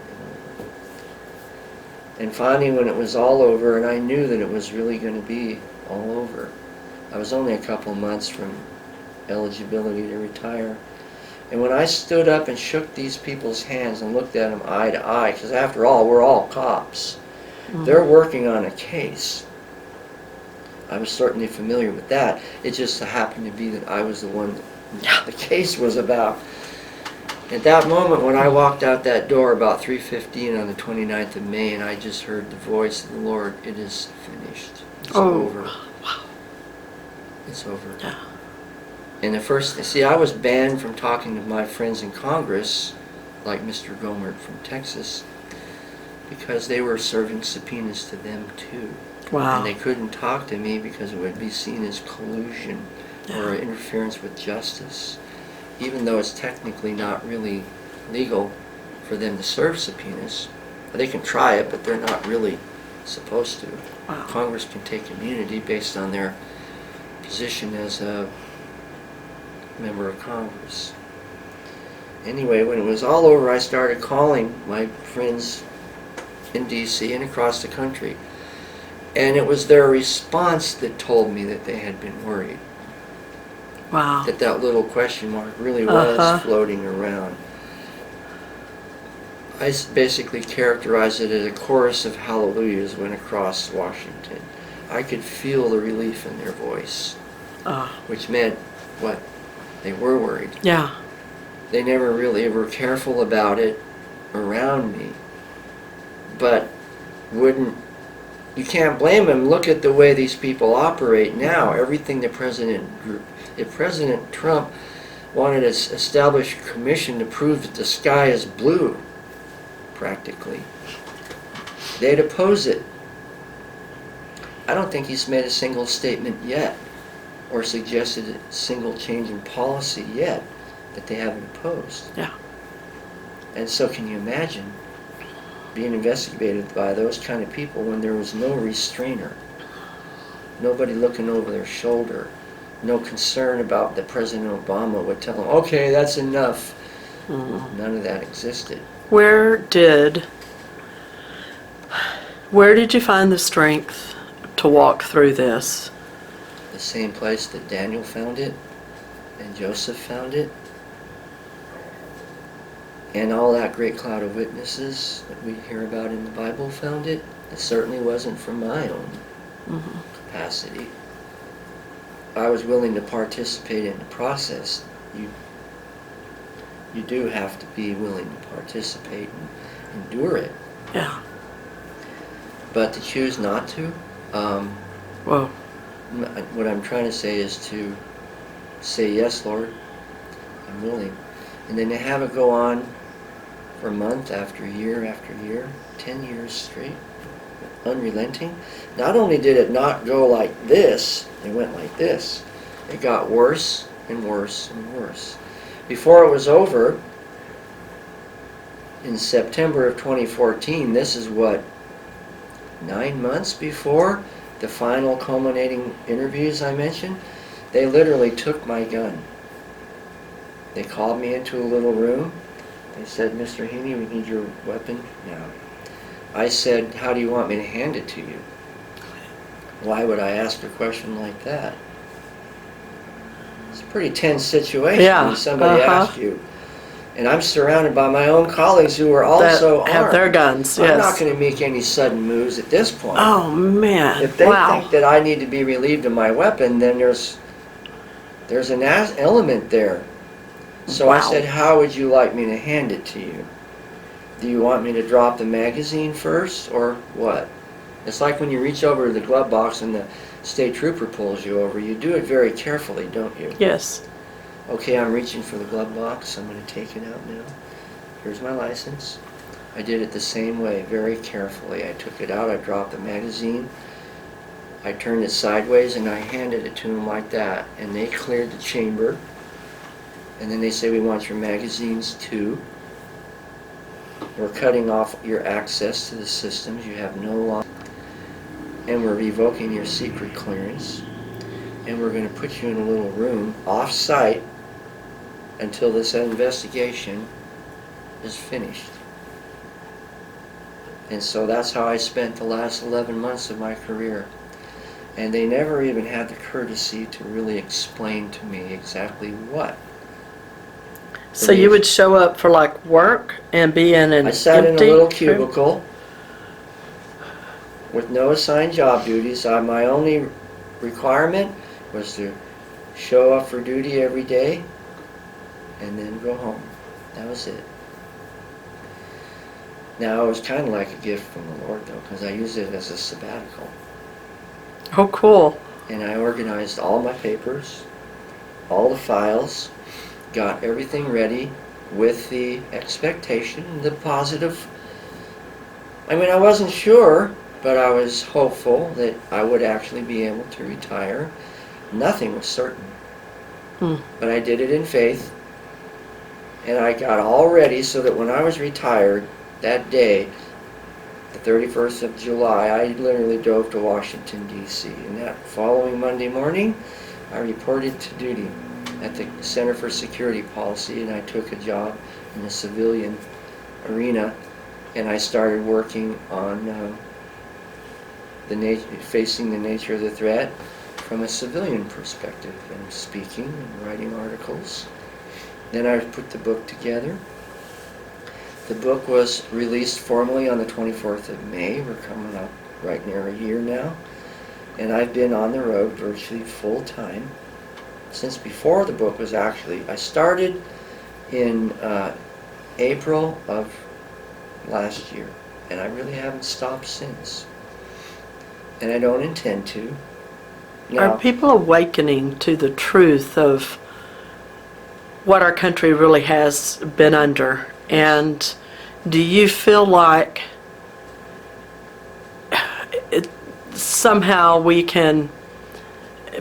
And finally, when it was all over, and I knew that it was really going to be all over, I was only a couple months from eligibility to retire. And when I stood up and shook these people's hands and looked at them eye to eye, because after all, we're all cops. They're working on a case. I was certainly familiar with that. It just happened to be that I was the one that the case was about. At that moment, when I walked out that door about 3:15 on the 29th of May, and I just heard the voice of the Lord, it is finished. It's over. Wow. It's over. Yeah. And the first, see, I was banned from talking to my friends in Congress, like Mr. Gomert from Texas, because they were serving subpoenas to them too. Wow. And they couldn't talk to me because it would be seen as collusion or interference with justice, even though it's technically not really legal for them to serve subpoenas. They can try it, but they're not really supposed to. Wow. Congress can take immunity based on their position as a member of Congress. Anyway, when it was all over, I started calling my friends in D.C. and across the country. And it was their response that told me that they had been worried. Wow. That little question mark really was floating around. I basically characterized it as a chorus of hallelujahs went across Washington. I could feel the relief in their voice, which meant, what? They were worried. Yeah. They never really were careful about it around me, but you can't blame them. Look at the way these people operate now. Everything if President Trump wanted to establish a commission to prove that the sky is blue, practically, they'd oppose it. I don't think he's made a single statement yet or suggested a single change in policy yet that they haven't opposed. Yeah. And so can you imagine being investigated by those kind of people when there was no restrainer, nobody looking over their shoulder, no concern about that President Obama would tell them, okay, that's enough. None of that existed. Where did you find the strength to walk through this? The same place that Daniel found it and Joseph found it and all that great cloud of witnesses that we hear about in the Bible found it. It certainly wasn't from my own capacity. I was willing to participate in the process. You do have to be willing to participate and endure it. Yeah. But to choose not to, Well, what I'm trying to say is to say, yes, Lord, I'm willing. And then to have it go on for month after year, 10 years straight, unrelenting. Not only did it not go like this, it went like this. It got worse and worse and worse. Before it was over, in September of 2014, this is what, 9 months before the final culminating interviews I mentioned, they literally took my gun. They called me into a little room. They said, Mr. Haney, we need your weapon now. I said, how do you want me to hand it to you? Why would I ask a question like that? It's a pretty tense situation when somebody asks you. And I'm surrounded by my own colleagues who are also that have armed. their guns, yes. I'm not going to make any sudden moves at this point. Oh, man. If they think that I need to be relieved of my weapon, then there's an element there. So I said, how would you like me to hand it to you? Do you want me to drop the magazine first, or what? It's like when you reach over to the glove box and the state trooper pulls you over. You do it very carefully, don't you? Yes. Okay, I'm reaching for the glove box. I'm going to take it out now. Here's my license. I did it the same way, very carefully. I took it out, I dropped the magazine, I turned it sideways, and I handed it to them like that. And they cleared the chamber. And then they say, we want your magazines too. We're cutting off your access to the systems. You have no longer. And we're revoking your secret clearance. And we're going to put you in a little room off-site until this investigation is finished. And so that's how I spent the last 11 months of my career. And they never even had the courtesy to really explain to me exactly what. So you would show up for like work and be in an I sat in a little room? cubicle with no assigned job duties. My only requirement was to show up for duty every day and then go home. That was it. Now it was kind of like a gift from the Lord though, because I used it as a sabbatical. Oh, cool. And I organized all my papers, all the files, got everything ready with the expectation, the positive. I mean, I wasn't sure, but I was hopeful that I would actually be able to retire. Nothing was certain. But I did it in faith, and I got all ready so that when I was retired that day, the 31st of July, I literally drove to Washington, D.C. And that following Monday morning, I reported to duty at the Center for Security Policy, and I took a job in the civilian arena, and I started working on facing the nature of the threat from a civilian perspective, and speaking and writing articles. Then I put the book together. The book was released formally on the 24th of May. We're coming up right near a year now, and I've been on the road virtually full time since before the book was actually. I started in April of last year, and I really haven't stopped since, and I don't intend to. Now, Are people awakening to the truth of what our country really has been under? And do you feel like somehow we can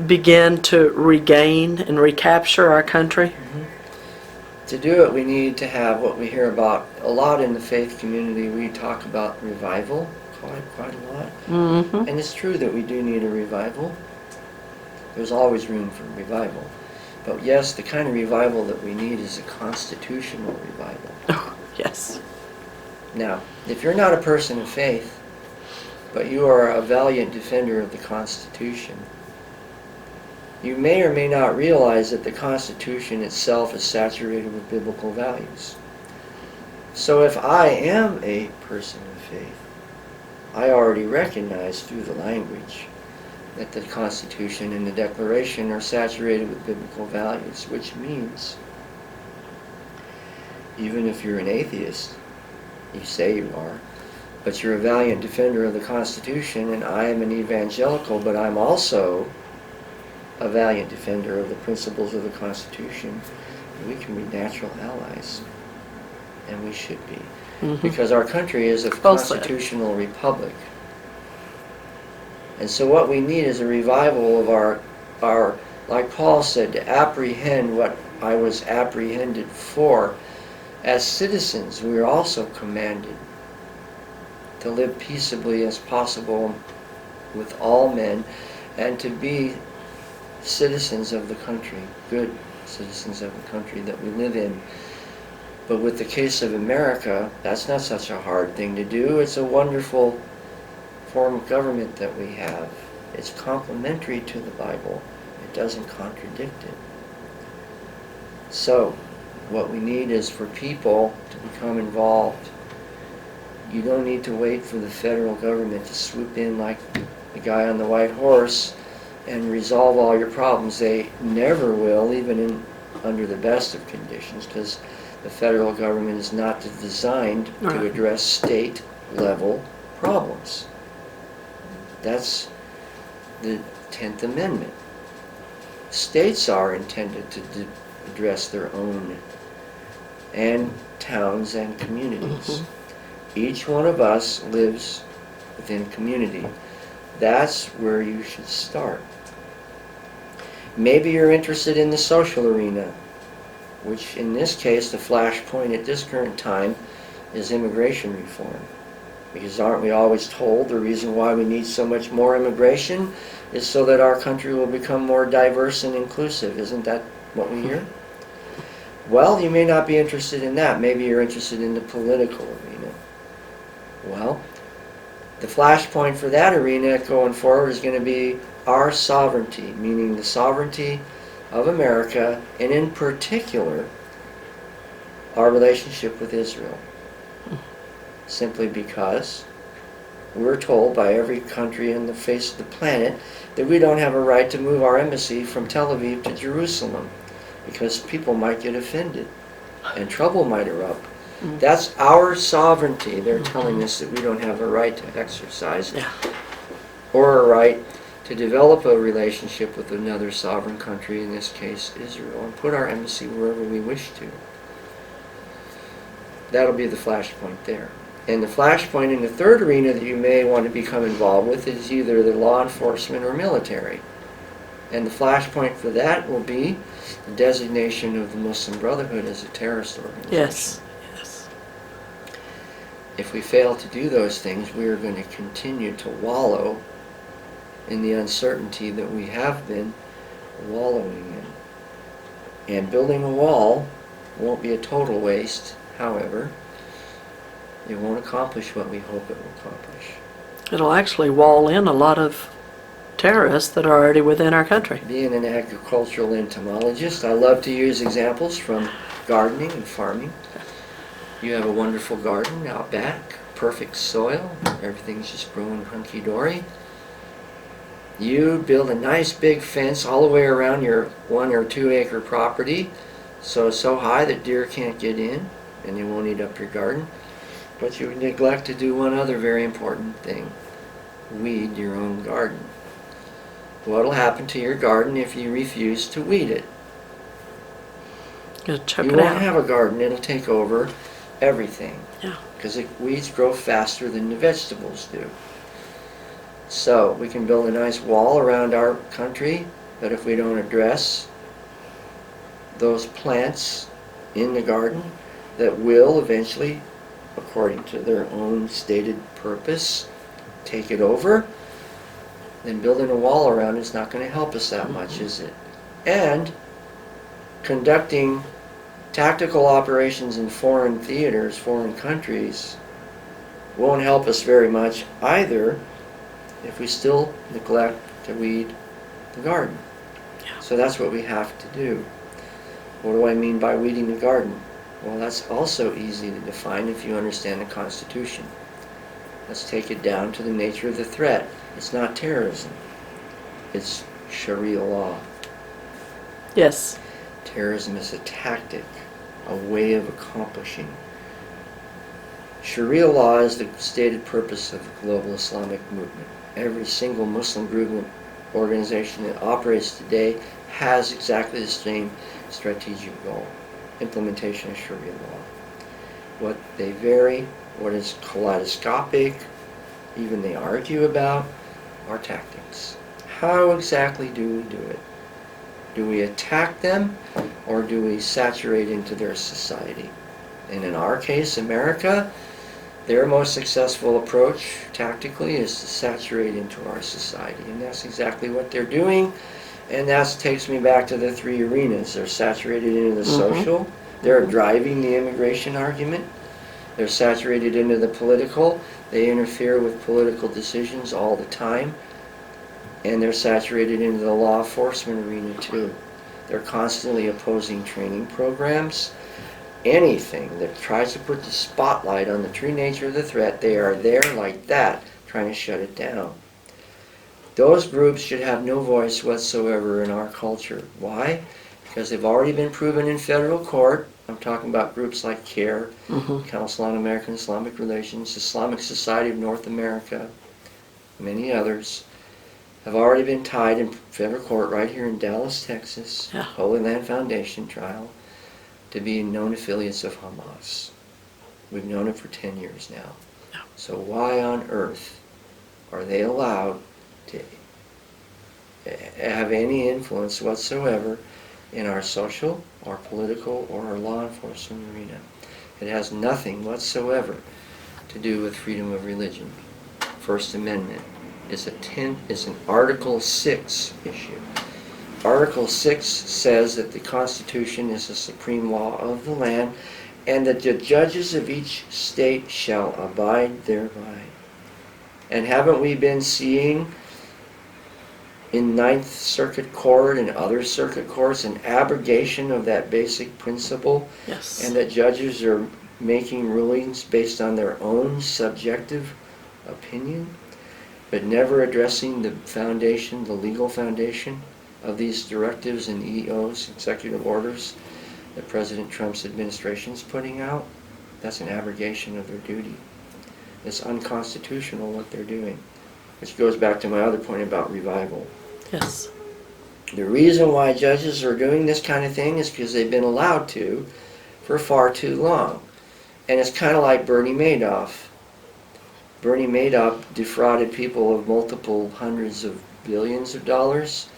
begin to regain and recapture our country? To do it, we need to have what we hear about a lot in the faith community. We talk about revival quite a lot. And it's true that we do need a revival. There's always room for revival. But yes, the kind of revival that we need is a constitutional revival. Oh, yes. Now, if you're not a person of faith, but you are a valiant defender of the Constitution, you may or may not realize that the Constitution itself is saturated with biblical values. So if I am a person of faith, I already recognize through the language that the Constitution and the Declaration are saturated with biblical values, which means even if you're an atheist, you say you are, but you're a valiant defender of the Constitution, and I am an evangelical, but I'm also a valiant defender of the principles of the Constitution. We can be natural allies, and we should be, because our country is a constitutional republic. And so what we need is a revival of our, like Paul said, to apprehend what I was apprehended for. As citizens, we are also commanded to live peaceably as possible with all men, and to be citizens of the country, good citizens of the country that we live in. But with the case of America, that's not such a hard thing to do. It's a wonderful form of government that we have. It's complementary to the Bible. It doesn't contradict it. So, what we need is for people to become involved. You don't need to wait for the federal government to swoop in like the guy on the white horse and resolve all your problems. They never will, even under the best of conditions, because the federal government is not designed to address state-level problems. That's the 10th Amendment. States are intended to address their own, and towns and communities. Each one of us lives within community. That's where you should start. Maybe you're interested in the social arena, which in this case, the flashpoint at this current time is immigration reform. Because aren't we always told the reason why we need so much more immigration is so that our country will become more diverse and inclusive? Isn't that what we hear? Well, you may not be interested in that. Maybe you're interested in the political arena. Well, the flashpoint for that arena going forward is going to be our sovereignty, meaning the sovereignty of America, and in particular, our relationship with Israel. Simply because we're told by every country on the face of the planet that we don't have a right to move our embassy from Tel Aviv to Jerusalem, because people might get offended and trouble might erupt. That's our sovereignty. They're telling us that we don't have a right to exercise or a right to develop a relationship with another sovereign country, in this case Israel, and put our embassy wherever we wish to. That'll be the flashpoint there. And the flashpoint in the third arena that you may want to become involved with is either the law enforcement or military. And the flashpoint for that will be the designation of the Muslim Brotherhood as a terrorist organization. Yes. If we fail to do those things, we are going to continue to wallow in the uncertainty that we have been wallowing in. And building a wall won't be a total waste, however. It won't accomplish what we hope it will accomplish. It'll actually wall in a lot of terrorists that are already within our country. Being an agricultural entomologist, I love to use examples from gardening and farming. You have a wonderful garden out back, perfect soil, everything's just growing hunky-dory. You build a nice big fence all the way around your 1 or 2 acre property, so high that deer can't get in and they won't eat up your garden. But you neglect to do one other very important thing: weed your own garden. What will happen to your garden if you refuse to weed it? You won't have a garden. It'll take over everything. Yeah. Because weeds grow faster than the vegetables do. So we can build a nice wall around our country, but if we don't address those plants in the garden that will eventually, according to their own stated purpose, take it over, then building a wall around it's not going to help us that much, is it? And conducting tactical operations in foreign theaters, foreign countries, won't help us very much either if we still neglect to weed the garden. Yeah. So that's what we have to do. What do I mean by weeding the garden? Well, that's also easy to define if you understand the Constitution. Let's take it down to the nature of the threat. It's not terrorism. It's Sharia law. Yes. Terrorism is a tactic, a way of accomplishing. Sharia law is the stated purpose of the global Islamic movement. Every single Muslim group organization that operates today has exactly the same strategic goal: implementation of Sharia law. What they vary, what is kaleidoscopic, even they argue about, are tactics. How exactly do we do it? Do we attack them, or do we saturate into their society? And in our case, America, their most successful approach tactically is to saturate into our society. And that's exactly what they're doing. And that takes me back to the three arenas. They're saturated into the social. They're driving the immigration argument. They're saturated into the political. They interfere with political decisions all the time. And they're saturated into the law enforcement arena too. They're constantly opposing training programs. Anything that tries to put the spotlight on the true nature of the threat, they are there like that, trying to shut it down. Those groups should have no voice whatsoever in our culture. Why? Because they've already been proven in federal court. I'm talking about groups like CARE, Council on American Islamic Relations, Islamic Society of North America, many others, have already been tied in federal court right here in Dallas, Texas, Holy Land Foundation trial, to be known affiliates of Hamas. We've known it for 10 years now. So why on earth are they allowed to have any influence whatsoever in our social, our political, or our law enforcement arena? It has nothing whatsoever to do with freedom of religion. First Amendment is an Article 6 issue. Article 6 says that the Constitution is the supreme law of the land, and that the judges of each state shall abide thereby. And haven't we been seeing in Ninth Circuit Court and other circuit courts an abrogation of that basic principle? Yes. And that judges are making rulings based on their own subjective opinion, but never addressing the foundation, the legal foundation of these directives and EOs, executive orders, that President Trump's administration is putting out. That's an abrogation of their duty. It's unconstitutional what they're doing, which goes back to my other point about revival. Yes. The reason why judges are doing this kind of thing is because they've been allowed to for far too long. And it's kind of like Bernie Madoff. Bernie Madoff defrauded people of multiple hundreds of billions of dollars.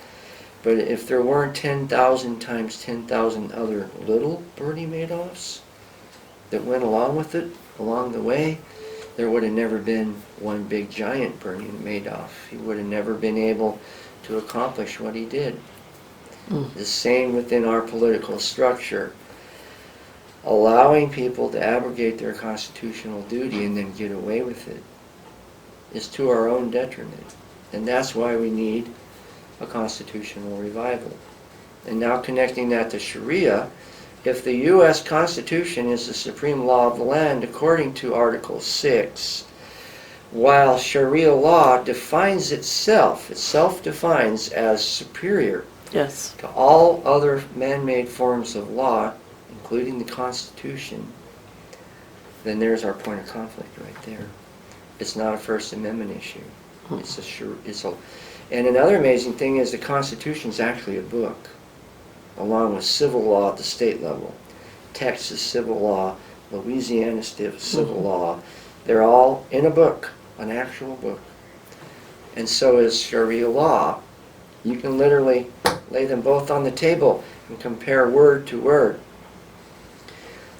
But if there weren't 10,000 times 10,000 other little Bernie Madoffs that went along with it, along the way, there would have never been one big giant Bernie Madoff. He would have never been able to accomplish what he did. The same within our political structure. Allowing people to abrogate their constitutional duty and then get away with it is to our own detriment. And that's why we need a constitutional revival. And now connecting that to Sharia, if the U.S. Constitution is the supreme law of the land according to Article 6, while Sharia law defines itself, it self-defines as superior to all other man-made forms of law, including the Constitution, then there's our point of conflict right there. It's not a First Amendment issue. And another amazing thing is the Constitution is actually a book, along with civil law at the state level. Texas civil law, Louisiana civil law, they're all in a book, an actual book. And so is Sharia law. You can literally lay them both on the table and compare word to word.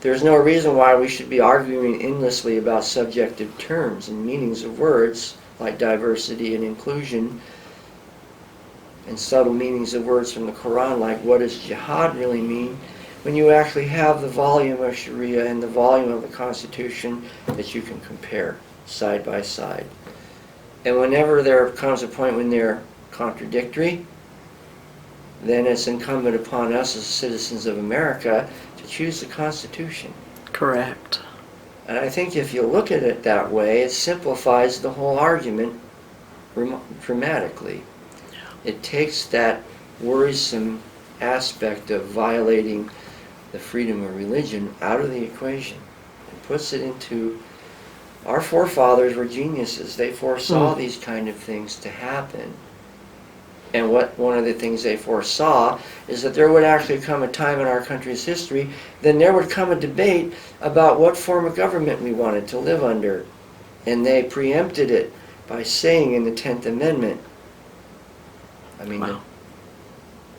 There's no reason why we should be arguing endlessly about subjective terms and meanings of words like diversity and inclusion, and subtle meanings of words from the Quran, like what does jihad really mean, when you actually have the volume of Sharia and the volume of the Constitution that you can compare side by side. And whenever there comes a point when they're contradictory, then it's incumbent upon us as citizens of America to choose the Constitution. Correct. And I think if you look at it that way, it simplifies the whole argument dramatically. it takes that worrisome aspect of violating the freedom of religion out of the equation and puts it into, our forefathers were geniuses. They foresaw these kind of things to happen. And one of the things they foresaw is that there would actually come a time in our country's history, then there would come a debate about what form of government we wanted to live under. And they preempted it by saying in the 10th Amendment, Wow.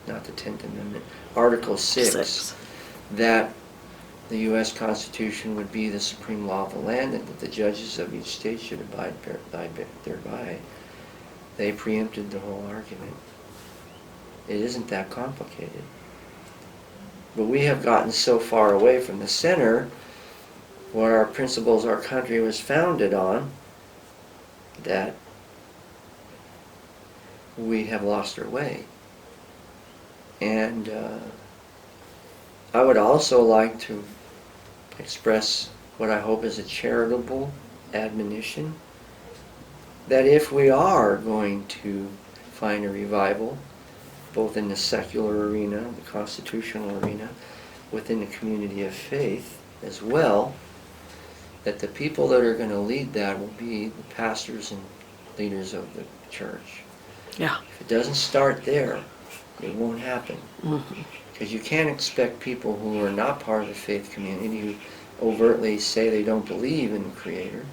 not the 10th Amendment, Article 6, that the U.S. Constitution would be the supreme law of the land and that the judges of each state should abide thereby. They preempted the whole argument. It isn't that complicated. But we have gotten so far away from the center, what our principles our country was founded on, that we have lost our way. And I would also like to express what I hope is a charitable admonition, that if we are going to find a revival, both in the secular arena, the constitutional arena, within the community of faith as well, that the people that are going to lead that will be the pastors and leaders of the church. Yeah. If it doesn't start there, it won't happen. Because you can't expect people who are not part of the faith community, who overtly say they don't believe in the Creator,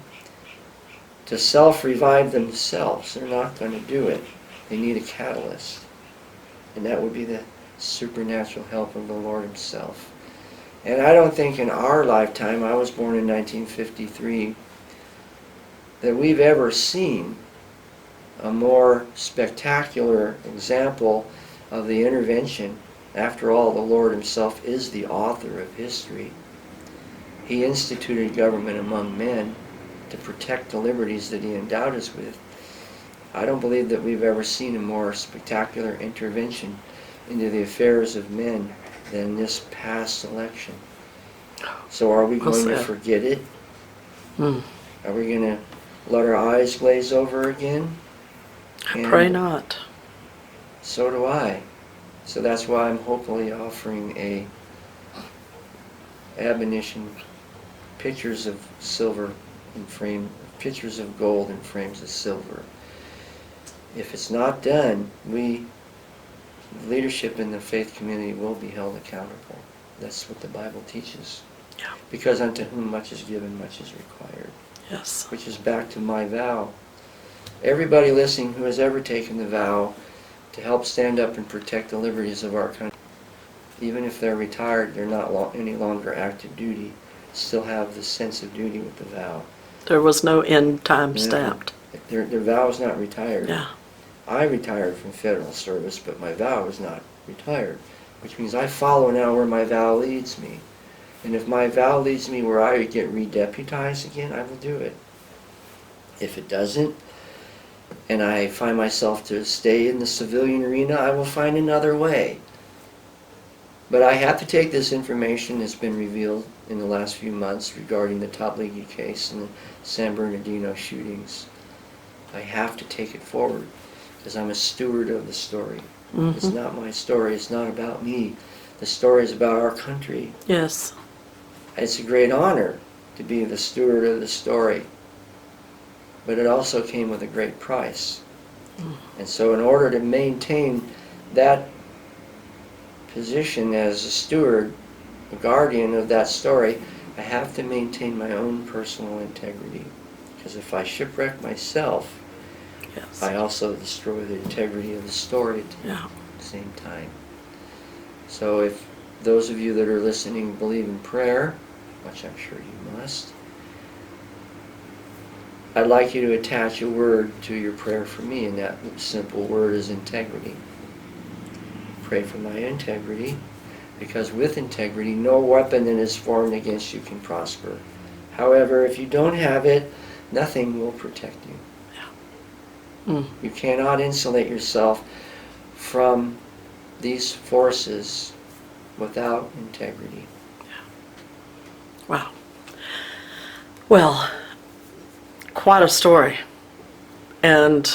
to self-revive themselves. They're not going to do it. They need a catalyst. And that would be the supernatural help of the Lord Himself. And I don't think in our lifetime, I was born in 1953, that we've ever seen a more spectacular example of the intervention. After all, the Lord Himself is the author of history. He instituted government among men to protect the liberties that He endowed us with. I don't believe that we've ever seen a more spectacular intervention into the affairs of men than this past election. So are we going to forget it? Are we going to let our eyes glaze over again? I pray not. So do I. So that's why I'm hopefully offering a admonition, pictures of silver in frame, pictures of gold in frames of silver. If it's not done, the leadership in the faith community will be held accountable. That's what the Bible teaches. Yeah. Because unto whom much is given, much is required. Yes. Which is back to my vow. Everybody listening who has ever taken the vow to help stand up and protect the liberties of our country, even if they're retired, they're not any longer active duty, still have the sense of duty with the vow. There was no end time stamped. Their vow is not retired. Yeah. I retired from federal service, but my vow is not retired, which means I follow now where my vow leads me. And if my vow leads me where I get redeputized again, I will do it. If it doesn't, and I find myself to stay in the civilian arena, I will find another way. But I have to take this information that's been revealed in the last few months regarding the Tabligi case and the San Bernardino shootings. I have to take it forward because I'm a steward of the story. It's not my story. It's not about me. The story is about our country. Yes. It's a great honor to be the steward of the story. But it also came with a great price. And so in order to maintain that position as a steward, a guardian of that story, I have to maintain my own personal integrity. Because if I shipwreck myself, Yes. I also destroy the integrity of the story Yeah. at the same time. So if those of you that are listening believe in prayer, which I'm sure you must, I'd like you to attach a word to your prayer for me, and that simple word is integrity. Pray for my integrity, because with integrity, no weapon that is formed against you can prosper. However, if you don't have it, nothing will protect you. You cannot insulate yourself from these forces without integrity. Wow. Well, quite a story. And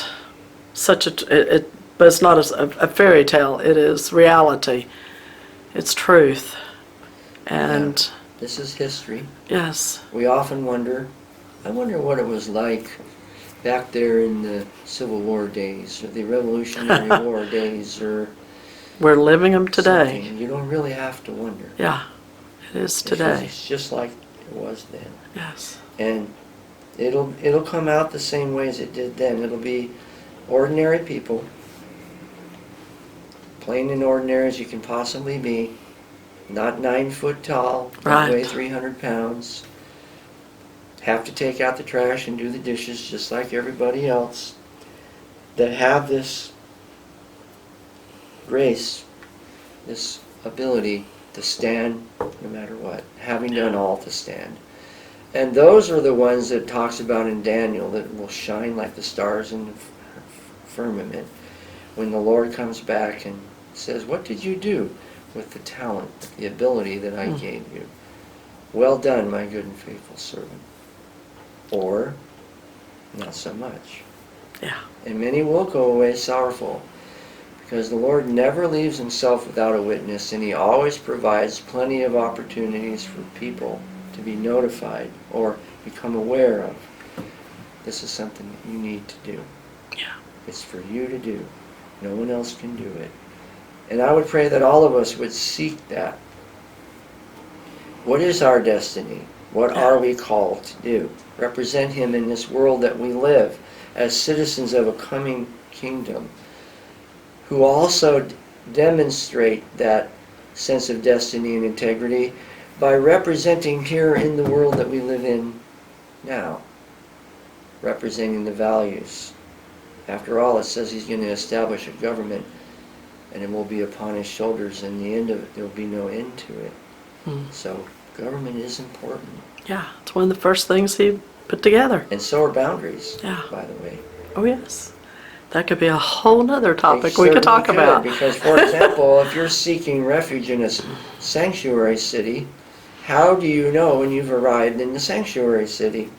such a, but it's not a fairy tale. It is reality. It's truth. And this is history. yes. We often wonder, I wonder what it was like back there in the Civil War days or the Revolutionary War days or We're living them today. something. You don't really have to wonder. Yeah, it is Because today. it's just like it was then. Yes. And it'll come out the same way as it did then. It'll be ordinary people, plain and ordinary as you can possibly be, not 9 foot tall, don't Right. weigh 300 pounds, have to take out the trash and do the dishes just like everybody else, that have this grace, this ability to stand no matter what, having done all to stand. And those are the ones that it talks about in Daniel that will shine like the stars in the firmament when the Lord comes back and says, what did you do with the talent, the ability that I gave you? Well done, my good and faithful servant. Or, not so much. Yeah. And many will go away sorrowful, because the Lord never leaves himself without a witness, and he always provides plenty of opportunities for people to be notified or become aware of. This is something that you need to do. Yeah. It's for you to do. No one else can do it. And I would pray that all of us would seek that. What is our destiny? What are we called to do? Represent him in this world that we live as citizens of a coming kingdom, who also demonstrate that sense of destiny and integrity by representing here in the world that we live in now, representing the values. After all, it says he's going to establish a government, and it will be upon his shoulders, and the end of it, there will be no end to it. So government is important. Yeah, it's one of the first things he put together. And so are boundaries, Yeah. by the way. Oh, yes. That could be a whole nother topic They we could certainly talk about. Because, for example, if you're seeking refuge in a sanctuary city, how do you know when you've arrived in the sanctuary city?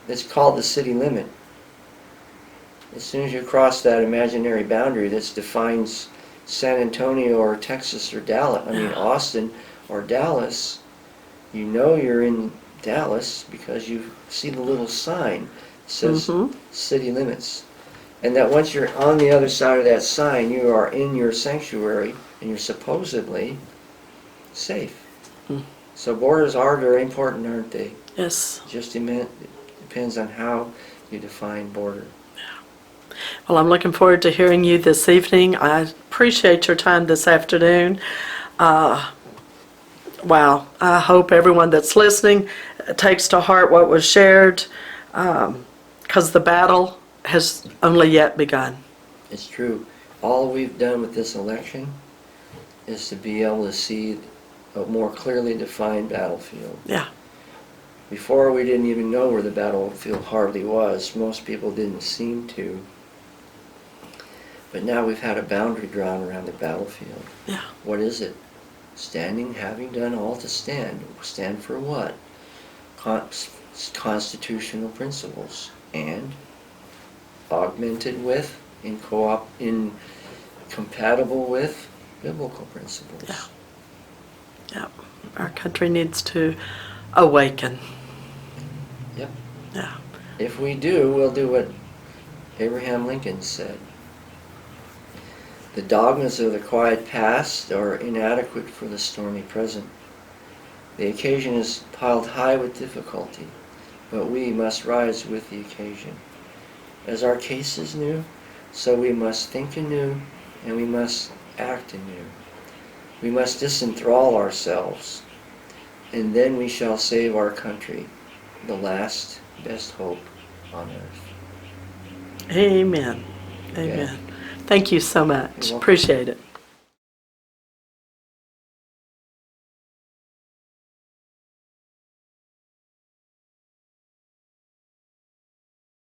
It's called the city limit. As soon as you cross that imaginary boundary that defines San Antonio or Texas or Dallas, Austin or Dallas, you know you're in Dallas because you see the little sign that says city limits. And that once you're on the other side of that sign, you are in your sanctuary and you're supposedly safe. So borders are very important, aren't they? Yes. Just depends on how you define border. Well, I'm looking forward to hearing you this evening. I appreciate your time this afternoon. Wow. I hope everyone that's listening takes to heart what was shared, because the battle has only yet begun. It's true. All we've done with this election is to be able to see a more clearly defined battlefield. Yeah. Before, we didn't even know where the battlefield hardly was. Most people didn't seem to. But now we've had a boundary drawn around the battlefield. Yeah. What is it? Standing, having done all to stand. Stand for what? Constitutional principles. And augmented with, compatible with, biblical principles. Yeah. Yeah. Our country needs to awaken. Yep. Yeah. If we do, we'll do what Abraham Lincoln said. The dogmas of the quiet past are inadequate for the stormy present. The occasion is piled high with difficulty, but we must rise with the occasion. As our case is new, so we must think anew, and we must act anew. We must disenthrall ourselves, and then we shall save our country, the last best hope on earth. Amen. Amen. Thank you so much. You're welcome. Appreciate it.